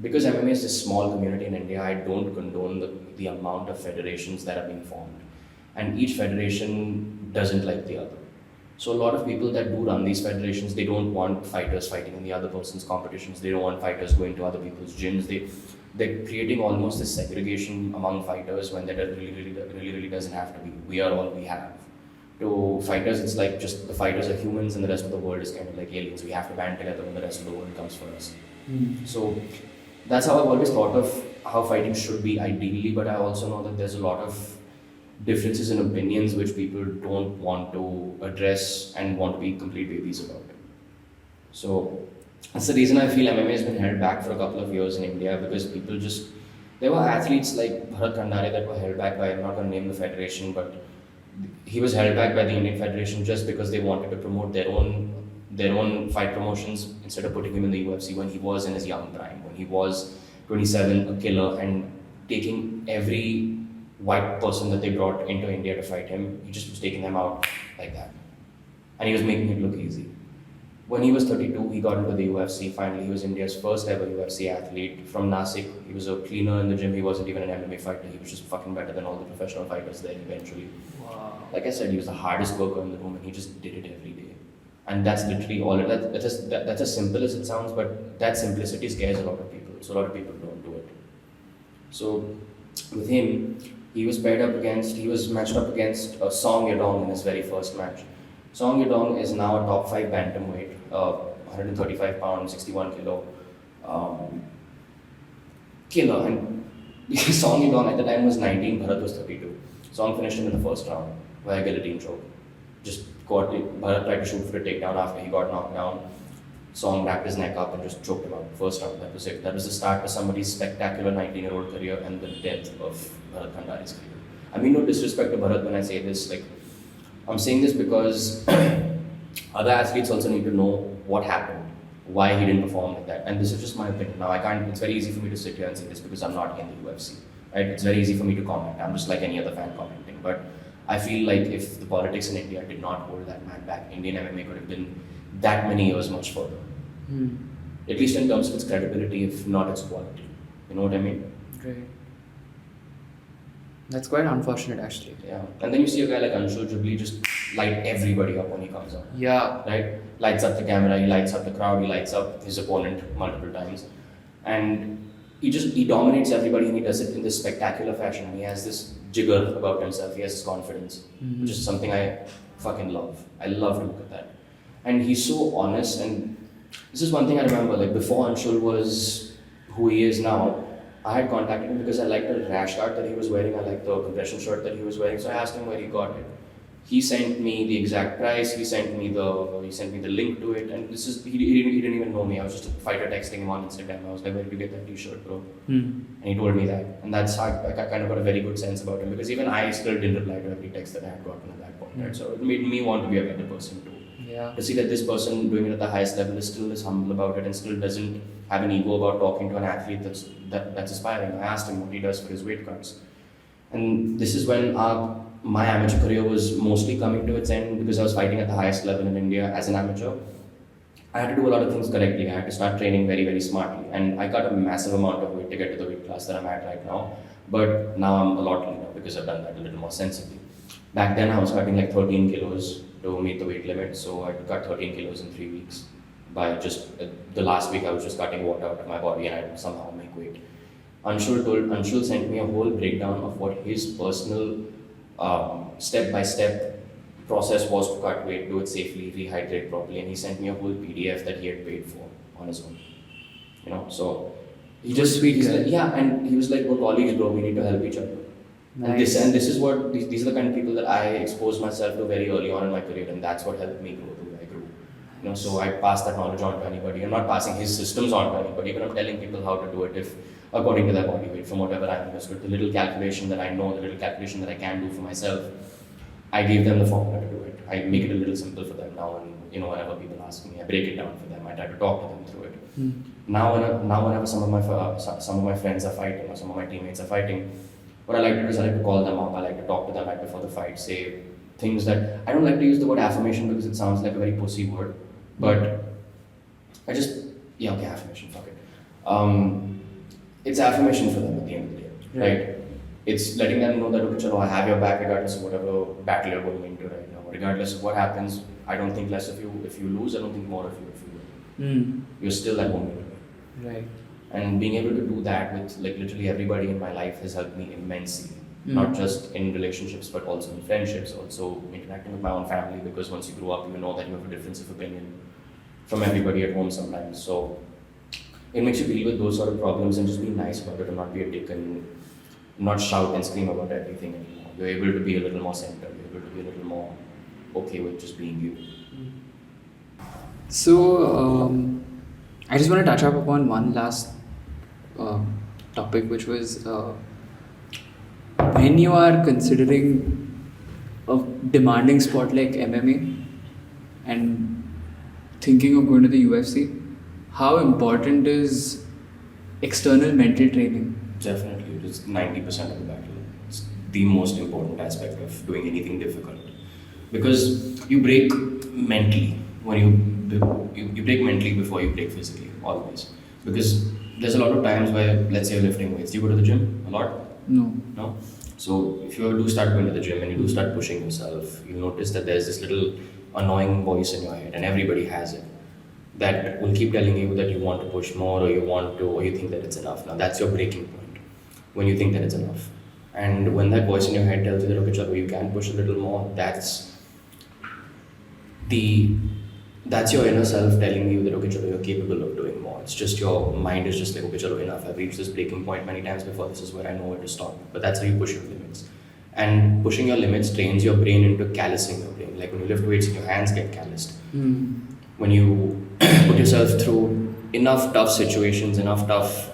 because MMA is a small community in India, I don't condone the amount of federations that are being formed. And each federation doesn't like the other. So a lot of people that do run these federations, they don't want fighters fighting in the other person's competitions. They don't want fighters going to other people's gyms. They're creating almost this segregation among fighters when that really doesn't have to be. We are all we have. To fighters, it's like just the fighters are humans and the rest of the world is kind of like aliens. We have to band together when the rest of the world comes for us. So that's how I've always thought of how fighting should be ideally, but I also know that there's a lot of differences in opinions which people don't want to address and want to be complete babies about it. So that's the reason I feel MMA has been held back for a couple of years in India, because people there were athletes like Bharat Kandare that were held back by, I'm not going to name the federation, but he was held back by the Indian Federation just because they wanted to promote their own fight promotions instead of putting him in the UFC when he was in his young prime, when he was 27, a killer, and taking every white person that they brought into India to fight him, he just was taking them out like that. And he was making it look easy. When he was 32, he got into the UFC. Finally, he was India's first ever UFC athlete from Nasik. He was a cleaner in the gym. He wasn't even an MMA fighter. He was just fucking better than all the professional fighters there eventually. Wow. Like I said, he was the hardest worker in the room and he just did it every day. And that's literally all. That's as simple as it sounds, but that simplicity scares a lot of people. So a lot of people don't do it. So with him, he was matched up against Song Yadong in his very first match. Song Yadong is now a top 5 bantamweight, 135 pounds, 61 kilo, killer. And Song Yadong at the time was 19, Bharat was 32. Song finished him in the first round via guillotine choke. Bharat tried to shoot for a takedown after he got knocked down. Song wrapped his neck up and just choked him out. First round, that was it. That was the start of somebody's spectacular 19-year-old career and the death of Bharat Bhandari's career. I mean, no disrespect to Bharat when I say this. Like, I'm saying this because other athletes also need to know what happened, why he didn't perform like that. And this is just my opinion. Now, it's very easy for me to sit here and say this because I'm not in the UFC, right? It's very easy for me to comment. I'm just like any other fan commenting. But I feel like if the politics in India did not hold that man back, Indian MMA could have been that many years much further. At least in terms of its credibility, if not its quality. You know what I mean? Right. That's quite unfortunate, actually. Yeah. And then you see a guy like Anshul Jubli just light everybody up when he comes out. Yeah. Right? Lights up the camera, he lights up the crowd, he lights up his opponent multiple times. And he dominates everybody and he does it in this spectacular fashion. And he has this jigger about himself, he has this confidence, which is something I fucking love. I love to look at that. And he's so honest, and this is one thing I remember, like before Anshul was who he is now, I had contacted him because I liked the rash guard that he was wearing, I liked the compression shirt that he was wearing, so I asked him where he got it. He sent me the exact price, he sent me the link to it, and he didn't even know me, I was just a fighter texting him on Instagram. I was like, where did you get that t-shirt, bro? And he told me that, and that's how I kind of got a very good sense about him, because even I still didn't reply to every text that I had gotten at that point, right? So it made me want to be a better person too. Yeah. To see that this person doing it at the highest level is still as humble about it and still doesn't have an ego about talking to an athlete that's aspiring. I asked him what he does for his weight cuts. And this is when my amateur career was mostly coming to its end, because I was fighting at the highest level in India as an amateur. I had to do a lot of things correctly. I had to start training very, very smartly. And I got a massive amount of weight to get to the weight class that I'm at right now. But now I'm a lot leaner because I've done that a little more sensibly. Back then I was cutting like 13 kilos to meet the weight limit, so I cut 13 kilos in 3 weeks. By just the last week, I was just cutting water out of my body and I'd somehow make weight. Anshul sent me a whole breakdown of what his personal step-by-step process was to cut weight, do it safely, rehydrate properly, and he sent me a whole PDF that he had paid for on his own. You know, so he just he's like, yeah, and he was like, we're colleagues, bro, we need to help each other. Nice. And this is what these are the kind of people that I exposed myself to very early on in my career, and that's what helped me grow the way I grew. You know, so I pass that knowledge on to anybody. I'm not passing his systems on to anybody, but I'm telling people how to do it if according to their body weight, from whatever I understood, the little calculation that I know, the little calculation that I can do for myself. I gave them the formula to do it. I make it a little simple for them now, and you know, whenever people ask me, I break it down for them. I try to talk to them through it. Now whenever some of my friends are fighting or some of my teammates are fighting, what I like to do is I like to call them up. I like to talk to them right before the fight, say things that I don't like to use the word affirmation because it sounds like a very pussy word, but I just affirmation. Fuck it. It's affirmation for them at the end of the day, right? It's letting them know that, okay, chalo, I have your back regardless of whatever battle you're going into right now. Regardless of what happens, I don't think less of you if you lose, I don't think more of you if you win. You're still at home with me. Right. And being able to do that with like literally everybody in my life has helped me immensely. Not just in relationships, but also in friendships, also interacting with my own family, because once you grow up, you know that you have a difference of opinion from everybody at home sometimes. So it makes you deal with those sort of problems and just be nice about it and not be a dick and not shout and scream about everything anymore. You're able to be a little more centered, you're able to be a little more okay with just being you. So, I just want to touch up upon one last topic, which was when you are considering a demanding sport like MMA and thinking of going to the UFC, how important is external mental training? Definitely, it is 90% of the battle. It's the most important aspect of doing anything difficult. Because you break mentally when you break mentally before you break physically, always. Because there's a lot of times where, let's say, you're lifting weights. Do you go to the gym a lot? No. No? So if you do start going to the gym and you do start pushing yourself, you notice that there's this little annoying voice in your head, and everybody has it, that will keep telling you that you want to push more, or you think that it's enough. Now that's your breaking point, when you think that it's enough. And when that voice in your head tells you that, okay, chalo, you can push a little more, that's your inner self telling you that, okay, chalo, you're capable of doing more. It's just your mind is just like, okay, chalo, enough. I've reached this breaking point many times before. This is where I know where to stop. But that's how you push your limits. And pushing your limits trains your brain into callousing your brain. Like when you lift weights, your hands get calloused. When you put yourself through enough tough situations, enough tough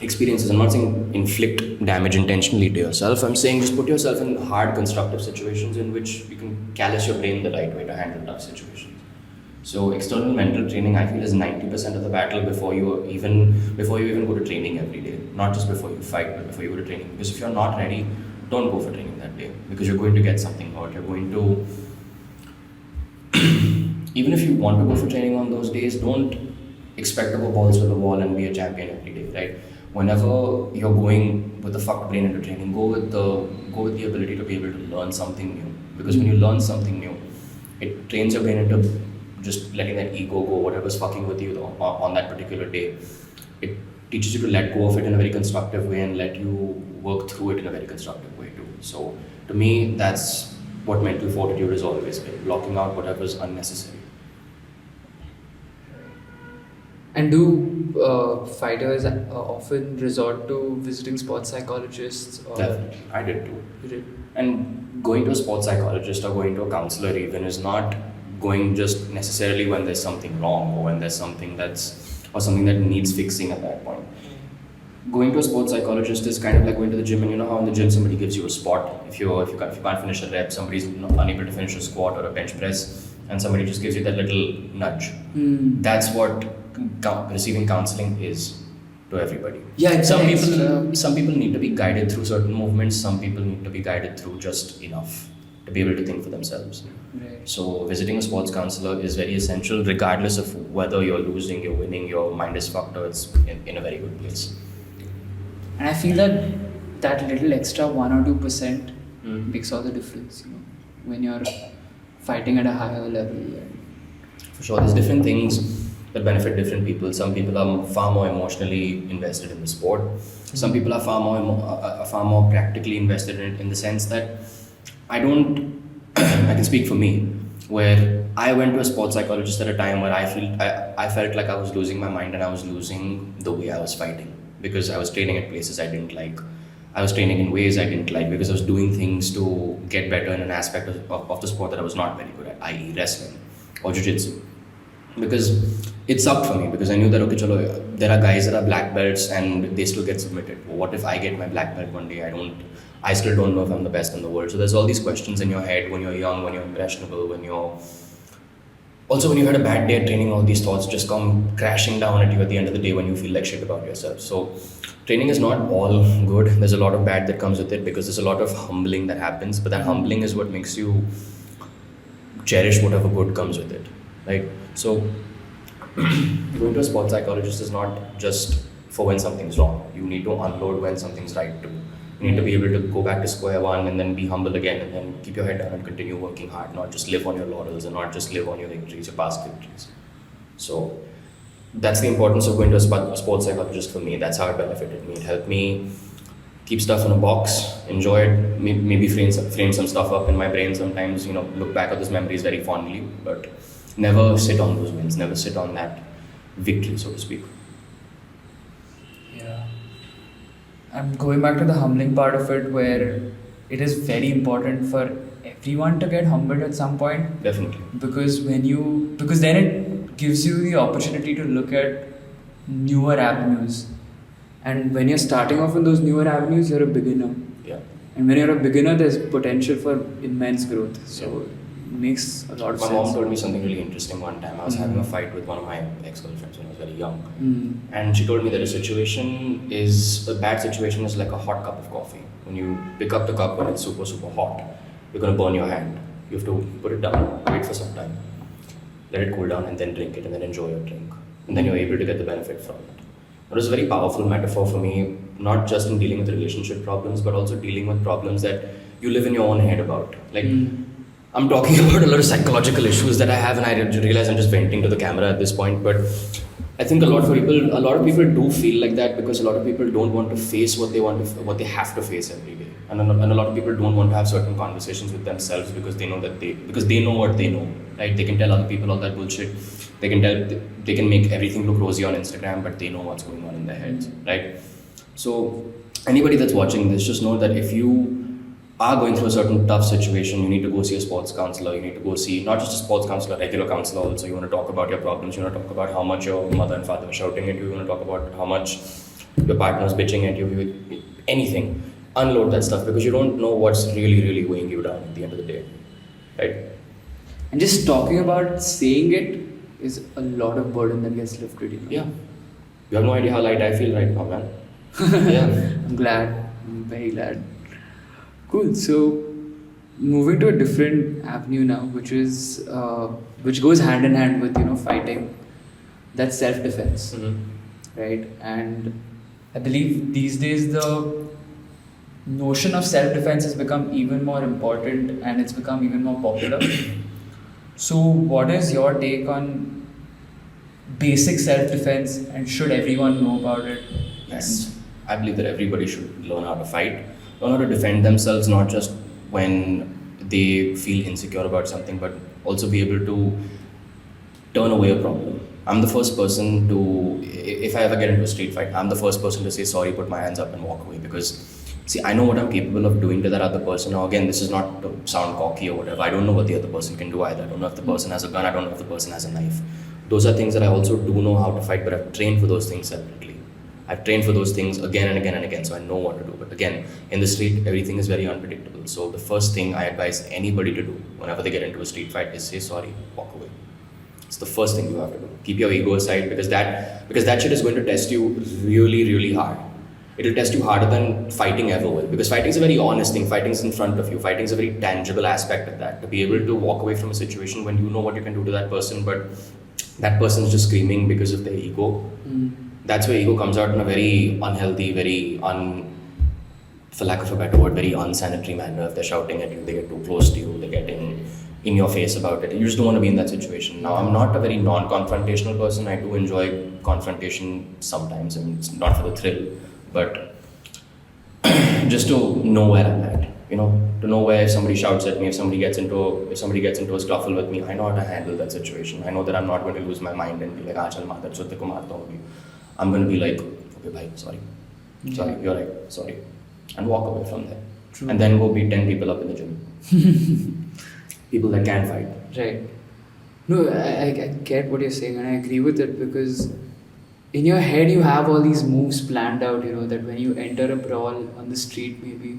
experiences, I'm not saying inflict damage intentionally to yourself. I'm saying just put yourself in hard, constructive situations in which you can callous your brain the right way to handle tough situations. So external mental training, I feel, is 90% of the battle before you even go to training every day. Not just before you fight, but before you go to training. Because if you're not ready, don't go for training that day. Because you're going to get something hurt. You're going to even if you want to go for training on those days, don't expect to go balls to the wall and be a champion every day, right? Whenever you're going with the fucked brain into training, go with the ability to be able to learn something new. Because when you learn something new, it trains your brain into just letting that ego go, whatever's fucking with you on that particular day. It teaches you to let go of it in a very constructive way and let you work through it in a very constructive way too. So to me, that's what mental fortitude has always been, blocking out whatever's unnecessary. And do fighters often resort to visiting sports psychologists? Or? Definitely, I did too. You did? And going to a sports psychologist or going to a counselor even is not going just necessarily when there's something wrong or when there's something that needs fixing at that point. Going to a sports psychologist is kind of like going to the gym, and you know how in the gym somebody gives you a spot. If you can't finish a rep, somebody's unable to finish a squat or a bench press, and somebody just gives you that little nudge. That's what receiving counseling is to everybody. Yeah, some people need to be guided through certain movements. Some people need to be guided through just enough to be able to think for themselves. Right. So visiting a sports counselor is very essential, regardless of whether you're losing, you're winning, your mind is fucked, or it's in a very good place. And I feel that little extra 1 or 2% makes all the difference, when you're fighting at a higher level. For sure, there's different things that benefit different people. Some people are far more emotionally invested in the sport. Some people are far more practically invested in it, in the sense that I can speak for me, where I went to a sports psychologist at a time where I felt like I was losing my mind and I was losing the way I was fighting, because I was training at places I didn't like. I was training in ways I didn't like because I was doing things to get better in an aspect of the sport that I was not very good at, i.e. wrestling or jiu-jitsu. Because it sucked for me, because I knew that, okay, chalo, there are guys that are black belts and they still get submitted. What if I get my black belt one day? I still don't know if I'm the best in the world. So there's all these questions in your head when you're young, when you're impressionable, when you had a bad day at training. All these thoughts just come crashing down at you at the end of the day when you feel like shit about yourself. So training is not all good. There's a lot of bad that comes with it, because there's a lot of humbling that happens. But that humbling is what makes you cherish whatever good comes with it, right? So going to a sports psychologist is not just for when something's wrong. You need to unload when something's right too. You need to be able to go back to square one and then be humble again, and then keep your head down and continue working hard, not just live on your laurels and not just live on your victories, your past victories. So that's the importance of going to a sports psychologist for me. That's how it benefited me. It helped me keep stuff in a box, enjoy it, maybe frame some stuff up in my brain sometimes, look back at those memories very fondly, but never sit on those wins, never sit on that victory, so to speak. Yeah. I'm going back to the humbling part of it, where it is very important for everyone to get humbled at some point. Definitely. Because then it gives you the opportunity to look at newer avenues. And when you're starting off in those newer avenues, you're a beginner. Yeah. And when you're a beginner, there's potential for immense growth. So it makes a lot of My sense. mom told me something really interesting one time. I was having a fight with one of my ex-girlfriends when I was very young. And she told me that a bad situation is like a hot cup of coffee. When you pick up the cup when it's super, super hot, you're going to burn your hand. You have to put it down, wait for some time, let it cool down, and then drink it, and then enjoy your drink. And then you're able to get the benefit from it. It was a very powerful metaphor for me, not just in dealing with relationship problems, but also dealing with problems that you live in your own head about. Like, I'm talking about a lot of psychological issues that I have, and I realize I'm just venting to the camera at this point. But I think a lot of people do feel like that because a lot of people don't want to face what they have to face every day, and a lot of people don't want to have certain conversations with themselves because they know what they know, right? They can tell other people all that bullshit. They can make everything look rosy on Instagram, but they know what's going on in their heads, right? So anybody that's watching this, just know that if you are going through a certain tough situation, you need to go see a sports counselor. You need to go see not just a sports counselor, regular counselor also. You want to talk about your problems. You want to talk about how much your mother and father are shouting at you. You want to talk about how much your partner's bitching at you. Anything. Unload that stuff because you don't know what's really, really weighing you down at the end of the day, right? And just talking about saying it is a lot of burden that gets lifted. Yeah. You have no idea how light I feel right now, man. Yeah. I'm glad. I'm very glad. Cool. So, moving to a different avenue now, which goes hand in hand with fighting. That's self-defense, right? And I believe these days the notion of self-defense has become even more important and it's become even more popular. So, what is your take on basic self-defense, and should everyone know about it? Yes. I believe that everybody should learn how to fight, learn how to defend themselves, not just when they feel insecure about something, but also be able to turn away a problem. I'm the first person to, if I ever get into a street fight, I'm the first person to say sorry, put my hands up and walk away because see, I know what I'm capable of doing to that other person. Now, again, this is not to sound cocky or whatever. I don't know what the other person can do either. I don't know if the person has a gun. I don't know if the person has a knife. Those are things that I also do know how to fight, but I've trained for those things separately. I've trained for those things again and again and again, so I know what to do. But again, in the street, everything is very unpredictable. So the first thing I advise anybody to do whenever they get into a street fight is say sorry, walk away. It's the first thing you have to do. Keep your ego aside because that shit is going to test you really, really hard. It'll test you harder than fighting ever will. Because fighting is a very honest thing. Fighting is in front of you. Fighting is a very tangible aspect of that. To be able to walk away from a situation when you know what you can do to that person, but that person is just screaming because of their ego. That's where ego comes out in a very unhealthy, for lack of a better word, very unsanitary manner. If they're shouting at you, they get too close to you, they're getting in your face about it. You just don't want to be in that situation. Now, I'm not a very non-confrontational person. I do enjoy confrontation sometimes, and it's not for the thrill, but just to know where I'm at, to know where if somebody shouts at me, if somebody gets into a scuffle with me, I know how to handle that situation. I know that I'm not going to lose my mind and be like, "Chal matar chod ko marta hu." I'm going to be like, "Okay, bhai, sorry, you're right, sorry," and walk away from there. True. And then go beat 10 people up in the gym. People that can fight. Right. No, I get what you're saying, and I agree with it because in your head you have all these moves planned out, that when you enter a brawl on the street, maybe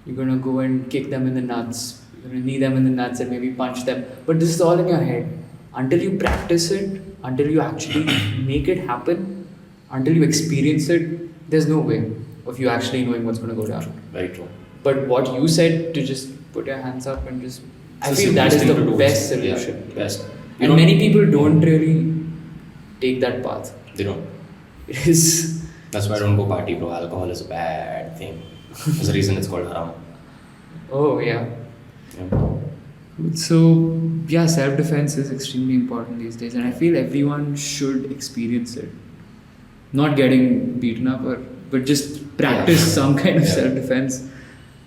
you're going to go and kick them in the nuts, you're going to knee them in the nuts and maybe punch them. But this is all in your head. Until you practice it, until you actually make it happen, until you experience it, there's no way of you actually knowing what's going to go down. Very true. But what you said, to just put your hands up and just... I feel that is the best solution. Yeah, best. And many people don't really take that path. They don't. It is... That's why I don't go party, bro. Alcohol is a bad thing. There's a reason it's called haram. Oh, yeah. So, yeah, self-defense is extremely important these days, and I feel everyone should experience it. Not getting beaten up, but just practice some kind of self-defense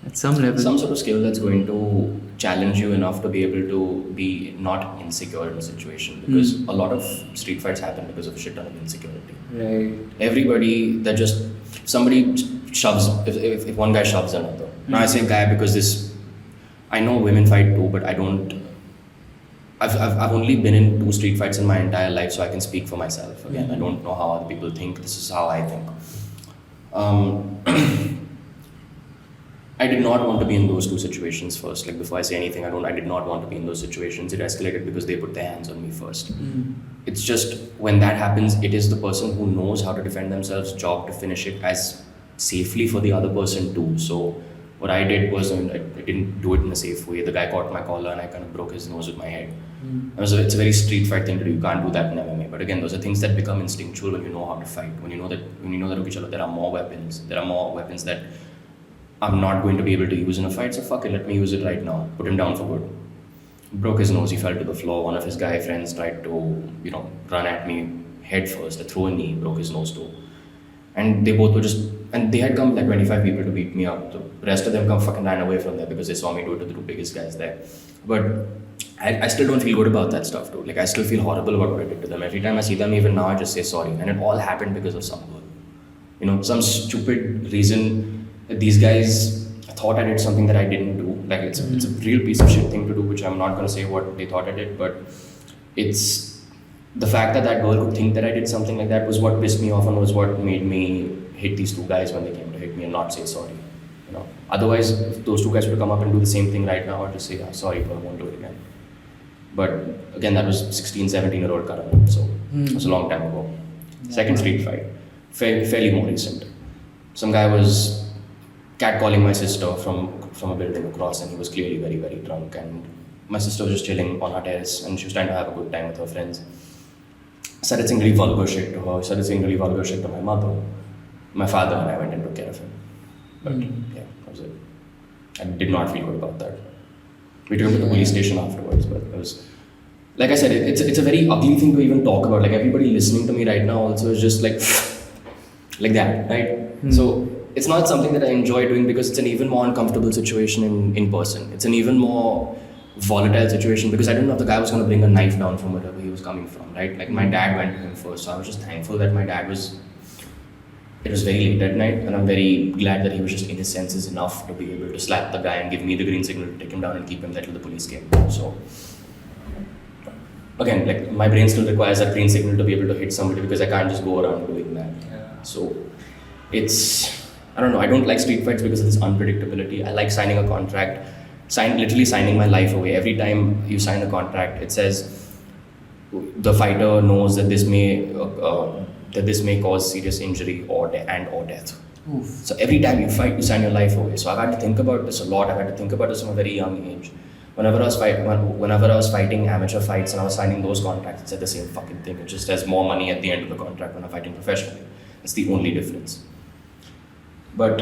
at some level. Some sort of skill that's going to challenge you enough to be able to be not insecure in a situation, because a lot of street fights happen because of a shit ton of insecurity. Right. Everybody that just, somebody shoves, if one guy shoves another. Now I say guy because I know women fight too, but I don't, I've only been in 2 street fights in my entire life, so I can speak for myself. Again, I don't know how other people think, this is how I think. I did not want to be in those two situations first. Like before I say anything, I did not want to be in those situations. It escalated because they put their hands on me first. It's just when that happens, it is the person who knows how to defend themselves' job to finish it as safely for the other person too. So what I did was I didn't do it in a safe way. The guy caught my collar and I kind of broke his nose with my head. It's a very street fight thing to do. You can't do that in MMA. But again, those are things that become instinctual when you know how to fight. When you know that okay, chalo, there are more weapons. There are more weapons that I'm not going to be able to use in a fight. So fuck it, let me use it right now. Put him down for good. Broke his nose. He fell to the floor. One of his guy friends tried to run at me head first. I threw a knee. Broke his nose too. And they both were and they had come like 25 people to beat me up. The rest of them fucking ran away from there because they saw me do it to the two biggest guys there. But I still don't feel good about that stuff too. Like I still feel horrible about what I did to them. Every time I see them, even now, I just say sorry. And it all happened because of some girl. Some stupid reason that these guys thought I did something that I didn't do. Like it's a real piece of shit thing to do, which I'm not going to say what they thought I did, but it's the fact that girl could think that I did something like that was what pissed me off and was what made me hit these two guys when they came to hit me and not say sorry. Otherwise, if those two guys would come up and do the same thing right now, I'd just say, sorry, but I won't do it again. But again, that was 16, 17-year-old Karan, so it was a long time ago. Second street fight, fairly more recent. Some guy was catcalling my sister from a building across, and he was clearly very, very drunk. And my sister was just chilling on her terrace, and she was trying to have a good time with her friends. Started saying really vulgar shit to her, started saying really vulgar shit to my mother. My father and I went and took care of him. But yeah, that was it. I did not feel good about that. We took him to the police station afterwards, but it was, like I said, it's a very ugly thing to even talk about. Like everybody listening to me right now also is just like that, right? So it's not something that I enjoy doing because it's an even more uncomfortable situation in person. It's an even more volatile situation because I didn't know if the guy was going to bring a knife down from wherever he was coming from, right? Like my dad went to him first, so I was just thankful that my dad was. It was very late at night, and I'm very glad that he was just in his senses enough to be able to slap the guy and give me the green signal to take him down and keep him there till the police came. So, again, like my brain still requires that green signal to be able to hit somebody because I can't just go around doing that. Yeah. So, I don't know, I don't like street fights because of this unpredictability. I like signing a contract, literally signing my life away. Every time you sign a contract, it says the fighter knows that this may cause serious injury or death. Oof. So every time you fight, you sign your life away. So I've had to think about this a lot. I've had to think about this from a very young age. Whenever I was fighting amateur fights and I was signing those contracts, it said the same fucking thing. It just has more money at the end of the contract when I'm fighting professionally. That's the only difference. But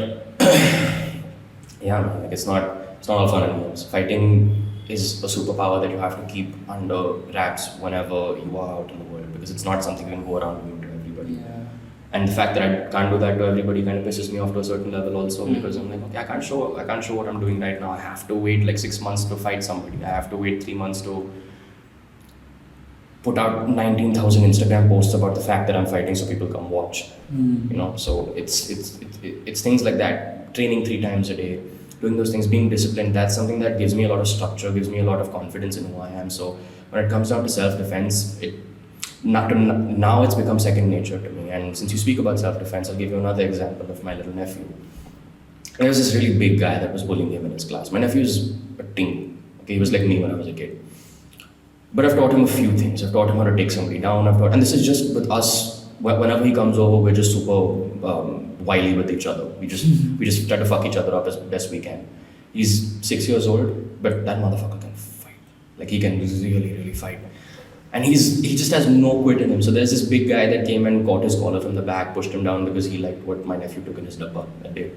yeah, man, like it's not all fun and games. Fighting is a superpower that you have to keep under wraps whenever you are out in the world because it's not something you can go around doing to everybody. Yeah. And the fact that I can't do that to everybody kind of pisses me off to a certain level also because I'm like, okay, I can't show what I'm doing right now. I have to wait like 6 months to fight somebody. I have to wait 3 months to put out 19,000 Instagram posts about the fact that I'm fighting so people come watch. So it's things like that. Training 3 times a day, doing those things, being disciplined, that's something that gives me a lot of structure, gives me a lot of confidence in who I am. So when it comes down to self-defense, now it's become second nature to me. And since you speak about self-defense, I'll give you another example of my little nephew. There was this really big guy that was bullying him in his class. My nephew's a teen. Okay, he was like me when I was a kid. But I've taught him a few things. I've taught him how to take somebody down. And this is just with us. Whenever he comes over, we're just super wily with each other. We just try to fuck each other up as best we can. He's 6 years old, but that motherfucker can fight. Like he can really, really fight. And he just has no quit in him. So there's this big guy that came and caught his collar from the back, pushed him down because he liked what my nephew took in his dabba that day.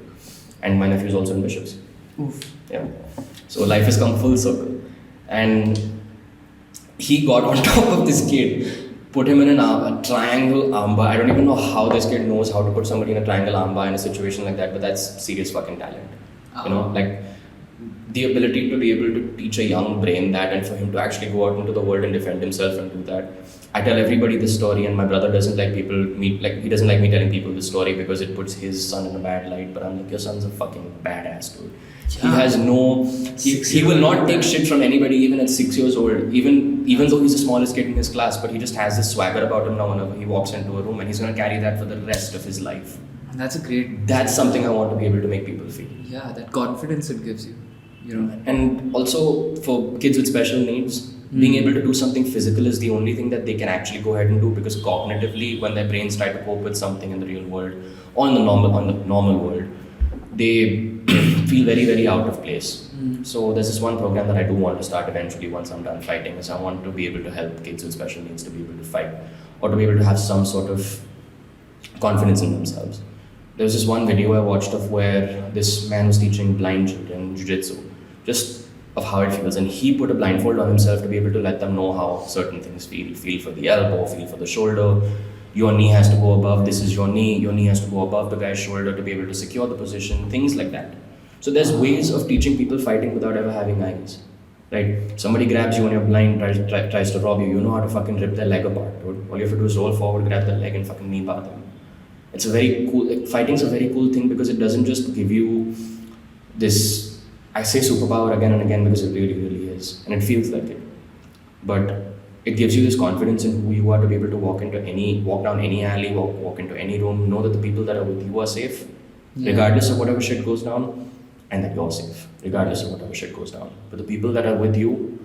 And my nephew's also in Bishops. Oof. Yeah. So life has come full circle. And he got on top of this kid, put him in a triangle armbar. I don't even know how this kid knows how to put somebody in a triangle armbar in a situation like that, but that's serious fucking talent. Like the ability to be able to teach a young brain that and for him to actually go out into the world and defend himself and do that. I tell everybody this story and my brother doesn't like he doesn't like me telling people this story because it puts his son in a bad light, but I'm like, your son's a fucking badass dude. Yeah. He will not take shit from anybody even at 6 years old, even though he's the smallest kid in his class, but he just has this swagger about him now whenever he walks into a room and he's going to carry that for the rest of his life. That's a great. That's something I want to be able to make people feel. Yeah, that confidence it gives you. You know. And also for kids with special needs, being able to do something physical is the only thing that they can actually go ahead and do, because cognitively, when their brains try to cope with something in the real world or in the normal world, they feel very, very out of place. So there's this one program that I do want to start eventually once I'm done fighting, is I want to be able to help kids with special needs to be able to fight, or to be able to have some sort of confidence in themselves. There was this one video I watched of where this man was teaching blind children jiu-jitsu, just of how it feels, and he put a blindfold on himself to be able to let them know how certain things feel. Feel for the elbow, feel for the shoulder. Your knee has to go above, this is your knee has to go above the guy's shoulder to be able to secure the position, things like that. So there's ways of teaching people fighting without ever having eyes, right? Somebody grabs you and you're blind, tries to rob you, you know how to fucking rip their leg apart, dude. All you have to do is roll forward, grab their leg and fucking knee bar them. It's a very cool, fighting's a very cool thing because it doesn't just give you this, I say superpower again and again because it really, really is, and it feels like it. But it gives you this confidence in who you are to be able to walk down any alley, walk into any room, know that the people that are with you are safe, regardless of whatever shit goes down, and that you're safe, regardless of whatever shit goes down. But the people that are with you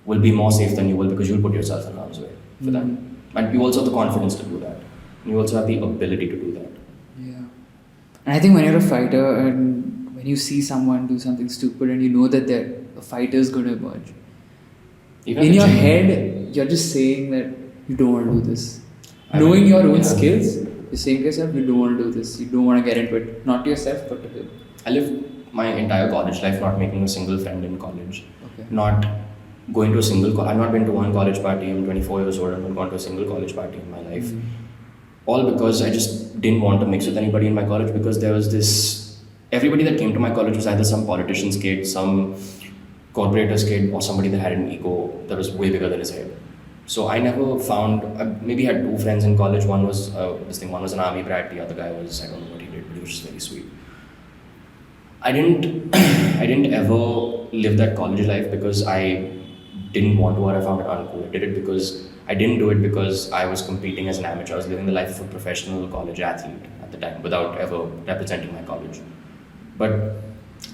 will be more safe than you will, because you'll put yourself in harm's way for them. And you also have the confidence to do that. And you also have the ability to do that. Yeah. And I think when you're a fighter and when you see someone do something stupid and you know that a fighter is going to emerge, Even in your head, you're just saying that you don't want to do this. Knowing your own skills, you're saying to yourself, you don't want to do this. You don't want to get into it. Not to yourself, but to him. I lived my entire college life not making a single friend in college. Okay. Not going to a single, I've not been to one college party. I'm 24 years old. I've not gone to a single college party in my life. All because I just didn't want to mix with anybody in my college, because there was this, everybody that came to my college was either some politician's kid, some corporator's kid, or somebody that had an ego that was way bigger than his head. So I never found, I maybe had two friends in college. One was one was an army brat, the other guy was, I don't know what he did, but he was just very sweet. I didn't ever live that college life because I didn't want to, or I found it uncool. I did it because I didn't do it because I was competing as an amateur. I was living the life of a professional college athlete at the time without ever representing my college. But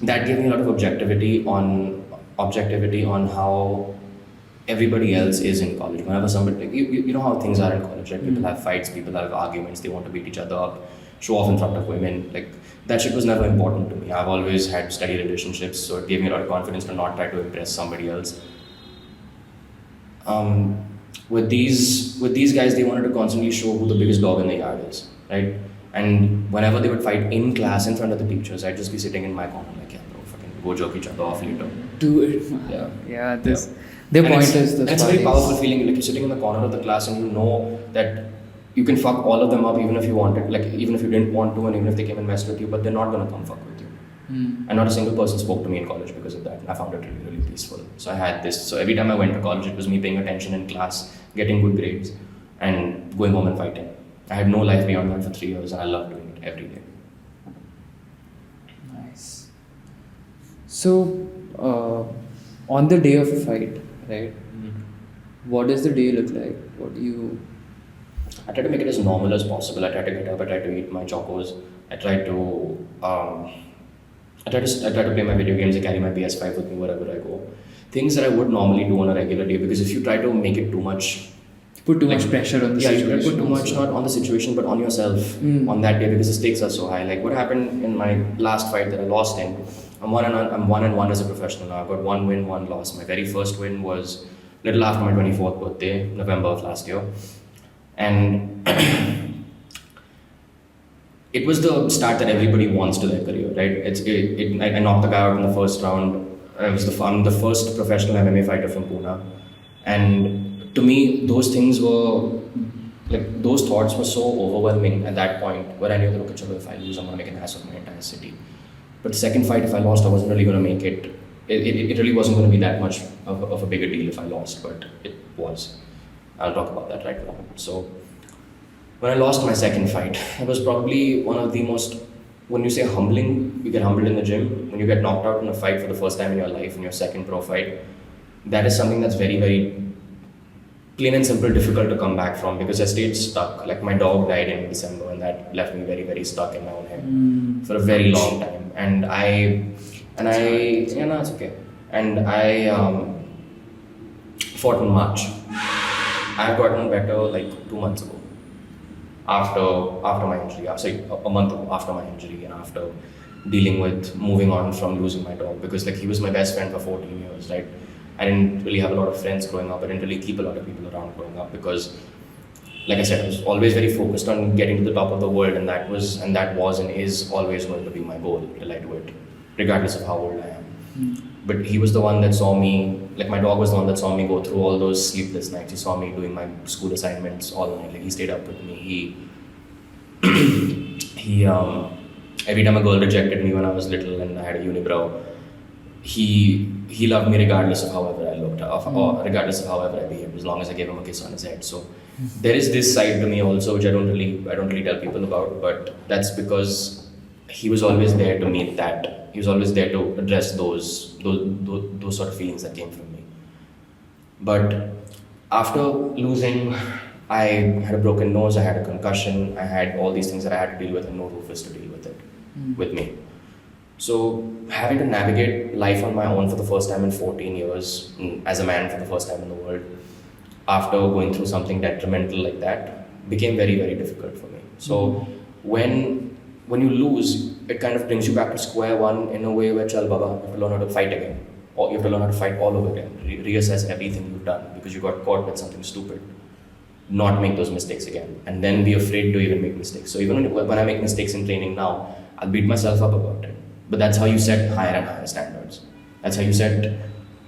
that gave me a lot of objectivity on how everybody else is in college. Whenever somebody, like, you know how things are in college, right? People have fights, people have arguments, they want to beat each other up, show off in front of women. Like, that shit was never important to me. I've always had steady relationships, so it gave me a lot of confidence to not try to impress somebody else. With these guys, they wanted to constantly show who the biggest dog in the yard is, right? And whenever they would fight in class in front of the teachers, I'd just be sitting in my corner like, yeah, bro, fucking go jerk each other off later. Do it. Yeah. Their point is the it's a very powerful feeling, like you're sitting in the corner of the class and you know that you can fuck all of them up even if you wanted, like even if you didn't want to, and even if they came and messed with you, but they're not gonna come fuck with you. And not a single person spoke to me in college because of that. I found it really, really peaceful. So I had this. So every time I went to college, it was me paying attention in class, getting good grades, and going home and fighting. I had no life beyond that for 3 years, and I loved doing it every day. Nice. So, on the day of a fight, right? What does the day look like? What do you? I try to make it as normal as possible. I try to get up. I try to eat my chocos. I try to play my video games. I carry my PS5 with me wherever I go. Things that I would normally do on a regular day, because if you try to make it too much, put too much pressure on the situation. Yeah, you put too much, not on the situation, but on yourself on that day, because the stakes are so high. Like what happened in my last fight that I lost in, I'm 1-1 as a professional now. I've got 1 win, 1 loss. My very first win was little after my 24th birthday, November of last year. And it was the start that everybody wants to their career, right? I knocked the guy out in the first round. I'm the first professional MMA fighter from Pune. And to me, those things were, like, those thoughts were so overwhelming at that point, where I knew that, okay, chalo, if I lose, I'm going to make an ass of my entire city. But the second fight, if I lost, I wasn't really going to make it. It really wasn't going to be that much of a bigger deal if I lost, but it was. I'll talk about that right now. So, when I lost my second fight, it was probably one of the most, when you say humbling, you get humbled in the gym. When you get knocked out in a fight for the first time in your life, in your second pro fight, that is something that's very, very plain and simple difficult to come back from because I stayed stuck. Like my dog died in December, and that left me very, very stuck in my own head for a very long time. And yeah, no, it's okay. And I fought in March. I've gotten better like 2 months ago. After my injury, sorry, a month ago after my injury, and after dealing with moving on from losing my dog, because like he was my best friend for 14 years, right? I didn't really have a lot of friends growing up. I didn't really keep a lot of people around growing up because, like I said, I was always very focused on getting to the top of the world, and that was and is always going to be my goal till I do it, regardless of how old I am. But he was the one that saw me, like my dog was the one that saw me go through all those sleepless nights. He saw me doing my school assignments all night. Like he stayed up with me. He every time a girl rejected me when I was little and I had a unibrow, he loved me regardless of however I looked, or regardless of however I behaved, as long as I gave him a kiss on his head. So there is this side to me also, which I don't really tell people about, but that's because he was always there to meet that. He was always there to address those sort of feelings that came from me. But after losing, I had a broken nose, I had a concussion, I had all these things that I had to deal with, and no Rufus to deal with it with me. So having to navigate life on my own for the first time in 14 years, as a man for the first time in the world, after going through something detrimental like that, became very, very difficult for me. So when you lose, it kind of brings you back to square one in a way where, chal baba, you have to learn how to fight again. Or you have to learn how to fight all over again. Reassess everything you've done because you got caught with something stupid. Not make those mistakes again. And then be afraid to even make mistakes. So even when I make mistakes in training now, I'll beat myself up about it. But that's how you set higher and higher standards. That's how you set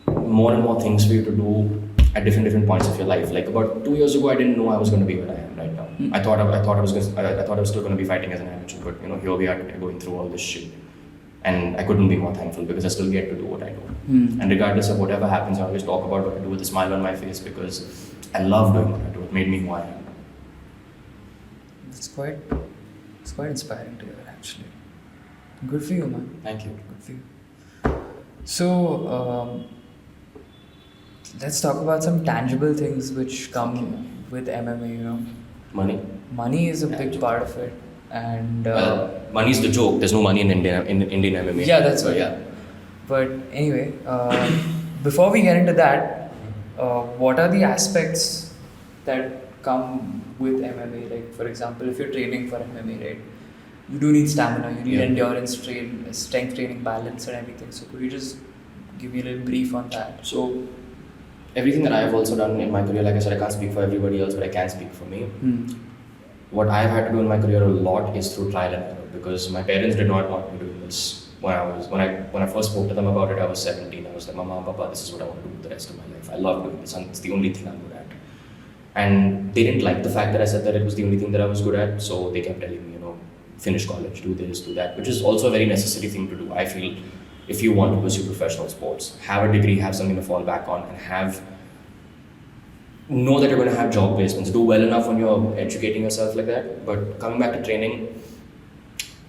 more and more things for you to do at different points of your life. Like about 2 years ago, I didn't know I was going to be where I am right now. I thought I was still going to be fighting as an amateur, but here we are going through all this shit, and I couldn't be more thankful because I still get to do what I do. And regardless of whatever happens, I always talk about what I do with a smile on my face because I love doing what I do. It made me who I am. It's quite inspiring to hear, actually. Good for you, man. Thank you. Good for you. So, let's talk about some tangible things which come with MMA, Money is a big part of it. And money is the joke. There's no money in Indian MMA. Yeah, that's right. Yeah. But anyway, before we get into that, what are the aspects that come with MMA? Like, for example, if you're training for MMA, right, you do need stamina, you need endurance, strength training, balance, and everything. So, could you just give me a little brief on that? So, everything that I have also done in my career, like I said, I can't speak for everybody else, but I can speak for me. What I've had to do in my career a lot is through trial and error, because my parents did not want me doing this. When I first spoke to them about it, I was 17. I was like, Mama, Papa, this is what I want to do for the rest of my life. I love doing this, and it's the only thing I'm good at. And they didn't like the fact that I said that it was the only thing that I was good at, so they kept telling me, finish college, do this, do that, which is also a very necessary thing to do. I feel if you want to pursue professional sports, have a degree, have something to fall back on, and know that you're going to have job placements. Do well enough when you're educating yourself like that. But coming back to training,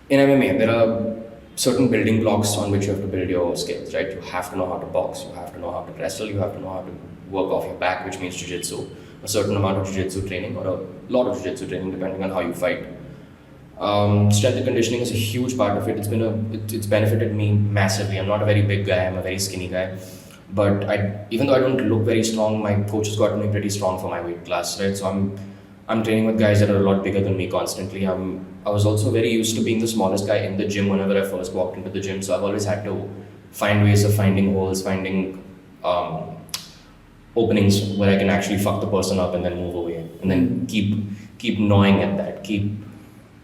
in MMA, there are certain building blocks on which you have to build your skills, right? You have to know how to box, you have to know how to wrestle, you have to know how to work off your back, which means jiu-jitsu, a certain amount of jiu-jitsu training or a lot of jiu-jitsu training depending on how you fight. Strength and conditioning is a huge part of it. It's benefited me massively. I'm not a very big guy, I'm a very skinny guy. But even though I don't look very strong, my coach has gotten me pretty strong for my weight class, right? So I'm training with guys that are a lot bigger than me constantly. I was also very used to being the smallest guy in the gym whenever I first walked into the gym. So I've always had to find ways of finding holes, finding openings where I can actually fuck the person up and then move away, and then keep gnawing at that, keep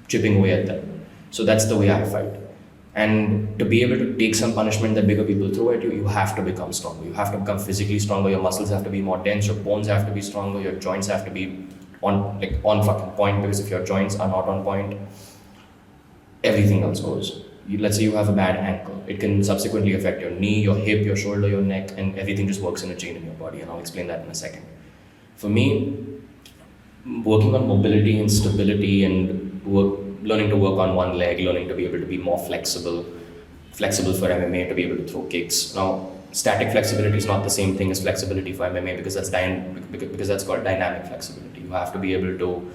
chipping away at that. So that's the way I fight. And to be able to take some punishment that bigger people throw at you, you have to become stronger. You have to become physically stronger. Your muscles have to be more dense. Your bones have to be stronger. Your joints have to be on fucking point. Because if your joints are not on point, everything else goes. Let's say you have a bad ankle. It can subsequently affect your knee, your hip, your shoulder, your neck, and everything just works in a chain in your body. And I'll explain that in a second. For me, working on mobility and stability and learning to work on one leg, learning to be able to be more flexible for MMA, to be able to throw kicks. Now, static flexibility is not the same thing as flexibility for MMA because because that's called dynamic flexibility. You have to be able to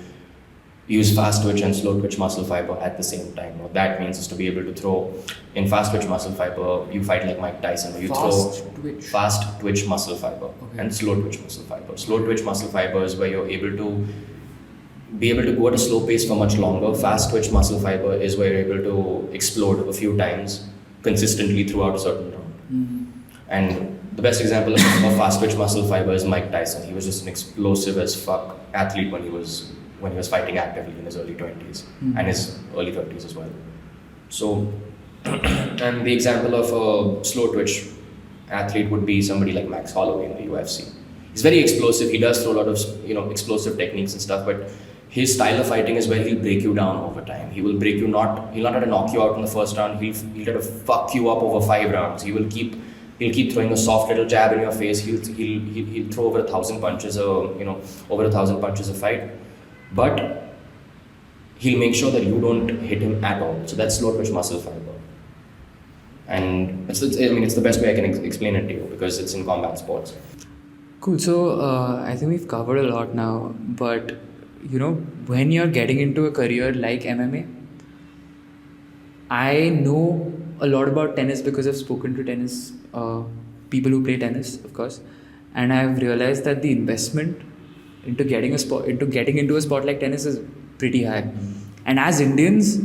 use fast twitch and slow twitch muscle fiber at the same time. What that means is to be able to throw in fast twitch muscle fiber, you fight like Mike Tyson, where you throw fast twitch muscle fiber and slow twitch muscle fiber. Slow twitch muscle fiber is where you're able to go at a slow pace for much longer. Fast twitch muscle fiber is where you're able to explode a few times consistently throughout a certain round. And the best example of fast twitch muscle fiber is Mike Tyson. He was just an explosive as fuck athlete when he was fighting actively in his early 20s and his early 30s as well. So, and the example of a slow twitch athlete would be somebody like Max Holloway in the UFC. He's very explosive. He does throw a lot of explosive techniques and stuff, but his style of fighting is where he'll break you down over time. He will break you he'll not try to knock you out in the first round. He'll try to fuck you up over 5 rounds. He'll keep throwing a soft little jab in your face. He'll throw over 1,000 punches over 1,000 punches a fight. But he'll make sure that you don't hit him at all. So that's slow twitch muscle fiber. And it's the best way I can explain it to you because it's in combat sports. Cool. So I think we've covered a lot now, but when you're getting into a career like MMA, I know a lot about tennis because I've spoken to tennis people who play tennis, of course, and I've realized that the investment into getting into a sport like tennis is pretty high. And as Indians,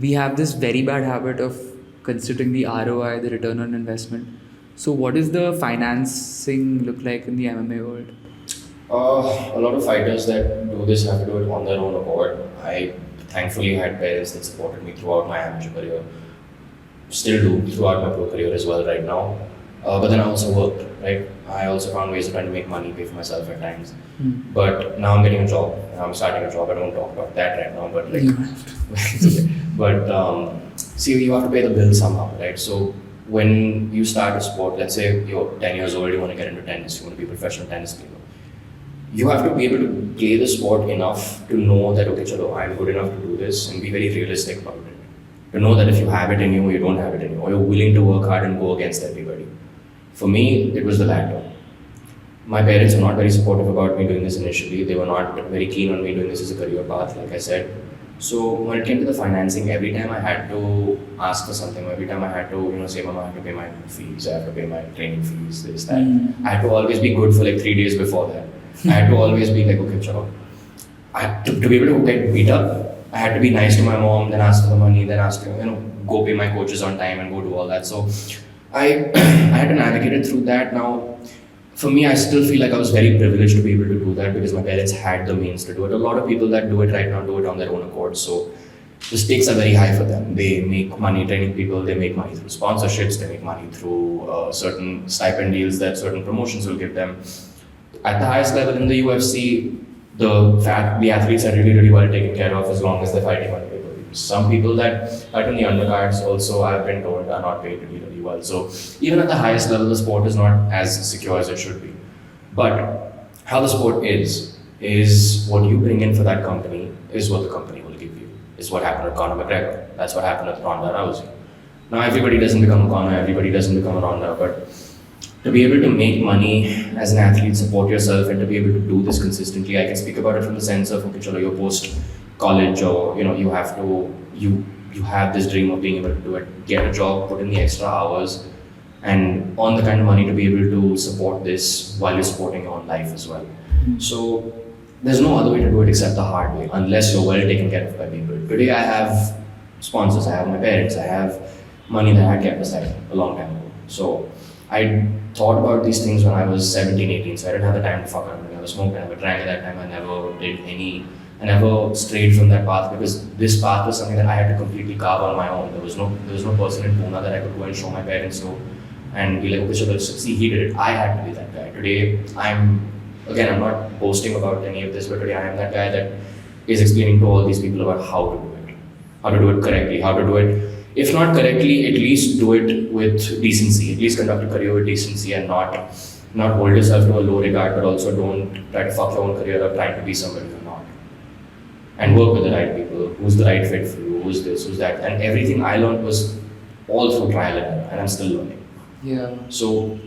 we have this very bad habit of considering the ROI, the return on investment. So what does the financing look like in the MMA world? A lot of fighters that do this have to do it on their own accord. I thankfully had parents that supported me throughout my amateur career. Still do throughout my pro career as well right now. But then I also worked, right? I also found ways of trying to make money, pay for myself at times. But now I'm getting a job. I'm starting a job. I don't talk about that right now, but see, you have to pay the bill somehow, right? So when you start a sport, let's say you're 10 years old, you want to get into tennis, you want to be a professional tennis player. You have to be able to play the sport enough to know that, okay, chalo, I'm good enough to do this and be very realistic about it. To know that if you have it in you, you don't have it in you, or you're willing to work hard and go against everybody. For me, it was the latter. My parents were not very supportive about me doing this initially. They were not very keen on me doing this as a career path, like I said. So when it came to the financing, every time I had to ask for something, every time I had to, say, Mama, I have to pay my fees, I have to pay my training fees, this, that. I had to always be good for like 3 days before that. I had to always be like, okay, chalo. To be able to get beat up, I had to be nice to my mom, then ask for the money, then ask to, go pay my coaches on time and go do all that. So I had to navigate it through that. Now, for me, I still feel like I was very privileged to be able to do that because my parents had the means to do it. A lot of people that do it right now do it on their own accord. So the stakes are very high for them. They make money training people, they make money through sponsorships, they make money through certain stipend deals that certain promotions will give them. At the highest level in the UFC, the athletes are really, really well taken care of as long as they're fighting on paper. Some people that fight in the undercards also, I've been told, are not paid really, really well. So even at the highest level, the sport is not as secure as it should be. But how the sport is what you bring in for that company is what the company will give you. It's what happened with Conor McGregor. That's what happened with Ronda Rousey. Now everybody doesn't become a Conor, everybody doesn't become a Ronda, but to be able to make money as an athlete, support yourself, and to be able to do this consistently, I can speak about it from the sense of, okay, chalo, you're post college, or you have this dream of being able to do it, get a job, put in the extra hours, and earn the kind of money to be able to support this while you're supporting your own life as well. So there's no other way to do it except the hard way, unless you're well taken care of by people. Today I have sponsors, I have my parents, I have money that I kept aside a long time ago. So I thought about these things when I was 17, 18, so I didn't have the time to fuck around. I never smoked, I never drank at that time, I never strayed from that path because this path was something that I had to completely carve on my own. There was no person in Pune that I could go and show my parents to and be like, okay, so see, he did it. I had to be that guy. Today, I'm not boasting about any of this, but today I am that guy that is explaining to all these people about how to do it correctly, how to do it. If not correctly, at least do it with decency. At least conduct a career with decency and not hold yourself to a low regard, but also don't try to fuck your own career up trying to be somebody you're not. And work with the right people. Who's the right fit for you? Who's this? Who's that? And everything I learned was all through trial and error, and I'm still learning. Yeah. So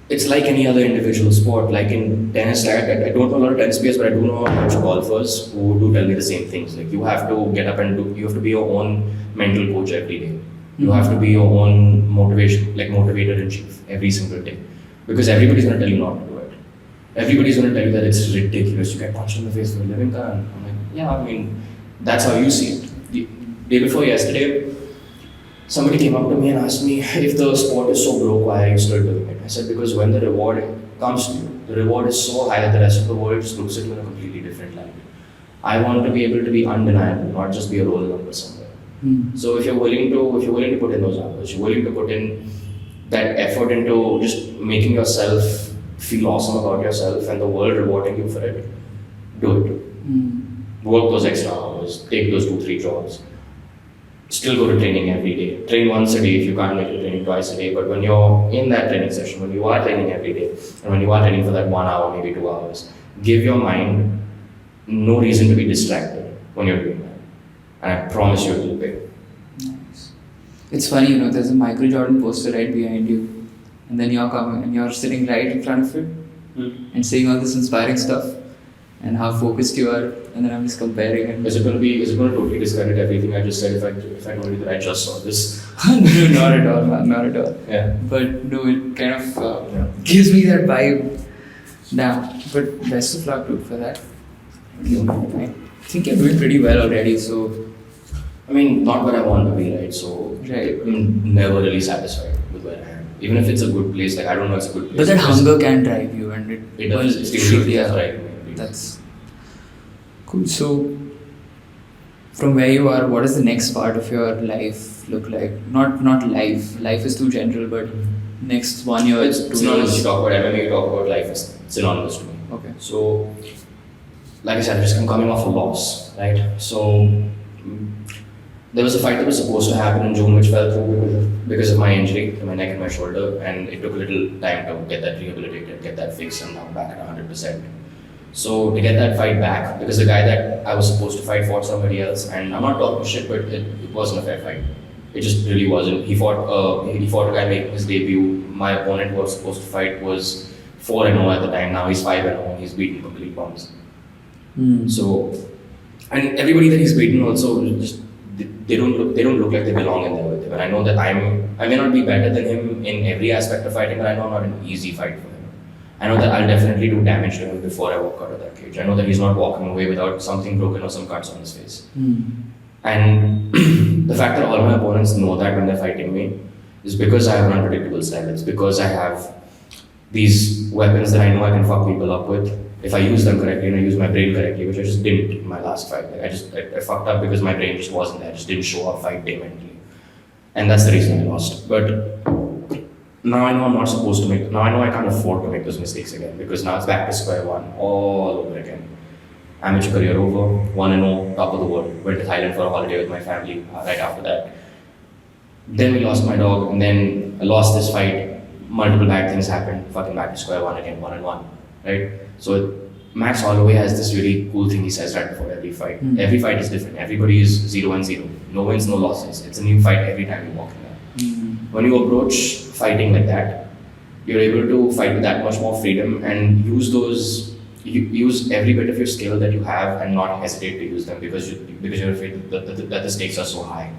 it's like any other individual sport. Like in tennis, I don't know a lot of tennis players, but I do know a bunch of golfers who do tell me the same things. Like you have to get up and you have to be your own mental coach every day. You have to be your own motivator in chief every single day. Because everybody's going to tell you not to do it. Everybody's going to tell you that it's ridiculous. You get punched in the face for a living, Karan. I'm like, yeah, I mean, that's how you see it. The day before yesterday, somebody came up to me and asked me if the sport is so broke, why are you still doing it? I said, because when the reward comes to you, the reward is so high that the rest of the world just looks at you in a completely different light. I want to be able to be undeniable, not just be a roll number somewhere. So if you're willing to put in those hours, you're willing to put in that effort into just making yourself feel awesome about yourself and the world rewarding you for it, do it. Work those extra hours, take those 2-3 jobs. Still go to training every day. Train once a day if you can't make it training twice a day. But when you're in that training session, when you are training every day, and when you are training for that 1 hour, maybe 2 hours, give your mind no reason to be distracted when you're doing that. And I promise you it will pay. Nice. It's funny, there's a Michael Jordan poster right behind you, and then you're coming and you're sitting right in front of it and saying all this inspiring stuff and how focused you are, and then I'm just comparing it. Is it going to totally discredit everything I just said if I told you that I just saw this? No, not at all, man, not at all. Yeah. But no, it kind of gives me that vibe now. But best of luck, dude, for that. I think you're doing pretty well already, so. I mean, not where I want to be, right? So Right. I'm never really satisfied with where I am. Even if it's a good place, like I don't know it's a good place. But that hunger can drive you, and it does. It's the should, only thing yeah. that's driving me. That's cool. So, from where you are, what does the next part of your life look like? Not life. Life is too general, but next 1 year, It's 2 synonymous. You years. talk about MMA, you talk about life, it's synonymous to me. Okay. So, like I said, I'm coming off a loss, right? So, there was a fight that was supposed to happen in June, which fell through because of my injury to my neck and my shoulder, and it took a little time to get that rehabilitated, get that fixed, and now I'm back at 100%. So, to get that fight back, because the guy that I was supposed to fight fought somebody else, and I'm not talking shit, but it wasn't a fair fight. It just really wasn't. He fought a guy making his debut. My opponent who was supposed to fight was 4-0 at the time. Now he's 5-0. He's beaten complete bums. So, and everybody that he's beaten also just they don't look like they belong in there with him. And I know that I may not be better than him in every aspect of fighting, but I know I'm not an easy fight for him. I know that I'll definitely do damage to him before I walk out of that cage. I know that he's not walking away without something broken or some cuts on his face. And the fact that all my opponents know that when they're fighting me is because I have an unpredictable style. It's because I have these weapons that I know I can fuck people up with if I use them correctly and I use my brain correctly, which I just didn't in my last fight. Like I fucked up because my brain just wasn't there. I just didn't show up fight day mentally. And that's the reason I lost. But now I know I'm not supposed to make, now I know I can't afford to make those mistakes again, because now it's back to square one all over again. Amateur career over, 1-0, top of the world. Went to Thailand for a holiday with my family right after that. Then we lost my dog, and then I lost this fight. Multiple bad things happened, fucking back to square one again, 1-1, right? So Max Holloway has this really cool thing he says right before every fight. Every fight is different. Everybody is 0-0. No wins, no losses. It's a new fight every time you walk in there. When you approach fighting like that, you're able to fight with that much more freedom and use every bit of your skill that you have and not hesitate to use them because you're afraid that the stakes are so high.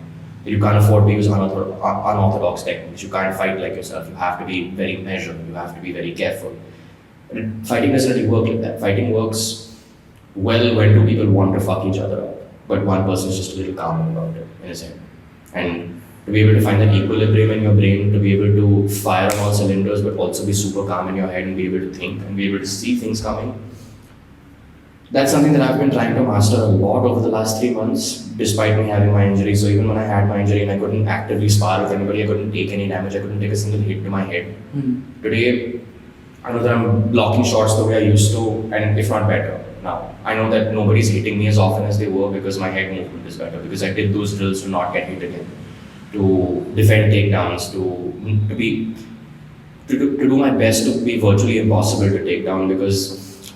You can't afford to use unorthodox techniques. You can't fight like yourself. You have to be very measured. You have to be very careful. Fighting doesn't really work like that. Fighting works well when two people want to fuck each other up, but one person is just a little calm about it in his head. And to be able to find that equilibrium in your brain, to be able to fire on all cylinders, but also be super calm in your head and be able to think and be able to see things coming. That's something that I've been trying to master a lot over the last 3 months, despite me having my injury. So even when I had my injury and I couldn't actively spar with anybody, I couldn't take any damage, I couldn't take a single hit to my head. Today, I know that I'm blocking shots the way I used to, and if not better now. I know that nobody's hitting me as often as they were because my head movement is better, because I did those drills to not get hit again, to defend takedowns, to do my best to be virtually impossible to take down, because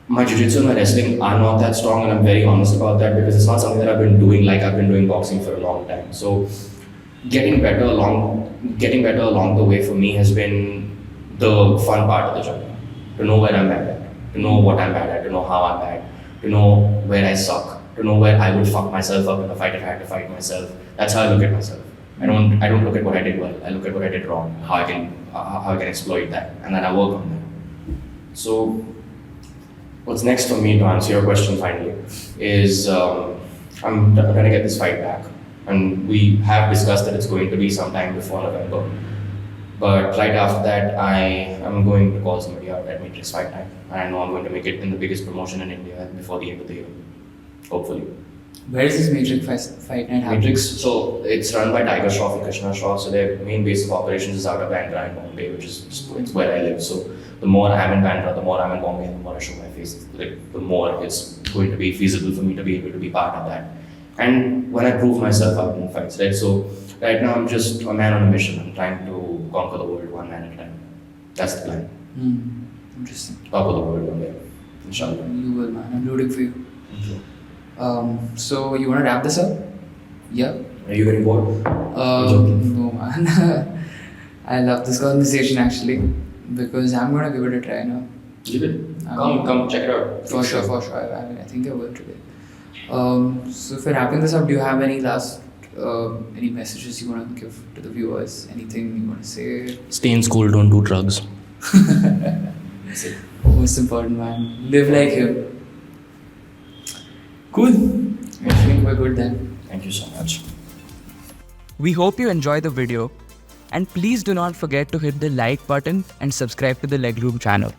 my jiu-jitsu and my wrestling are not that strong, and I'm very honest about that because it's not something that I've been doing like I've been doing boxing for a long time. So getting better along getting better along the way for me has been the fun part of the journey. To know where I'm bad at, to know what I'm bad at, to know how I'm bad, to know where I suck, to know where I would fuck myself up in a fight if I had to fight myself. That's how I look at myself. I don't look at what I did well. I look at what I did wrong, how I can exploit that, and then I work on that. So, what's next for me, to answer your question finally, is I'm trying to get this fight back, and we have discussed that it's going to be sometime before November. But right after that, I am going to call somebody out at Matrix Fight Night, and I know I'm going to make it in the biggest promotion in India before the end of the year, hopefully. Where is this Matrix fight night happening? Matrix, so it's run by Tiger Shroff and Krishna Shroff, so their main base of operations is out of Bandra and Bombay, which is it's where I live. So the more I'm in Bandra, the more I'm in Bombay, the more I show my face, like, the more it's going to be feasible for me to be able to be part of that. And when I prove myself out in fights, right? So right now I'm just a man on a mission. I'm trying to conquer the world one man at a time. That's the plan. Interesting. Top of the world one day, inshallah. You will, man. I'm rooting for you. Thank you. So you want to wrap this up? Yeah. Are you getting bored? No, man. I love this conversation actually because I'm gonna give it a try now. Give it. Come, check it out. For sure. I think I will today. So if we're wrapping this up, do you have any last any messages you want to give to the viewers? Anything you want to say? Stay in school. Don't do drugs. That's it. Most important, man. Live like him. Cool. I think we're good then. Thank you so much. We hope you enjoy the video, and please do not forget to hit the like button and subscribe to the Leg Room channel.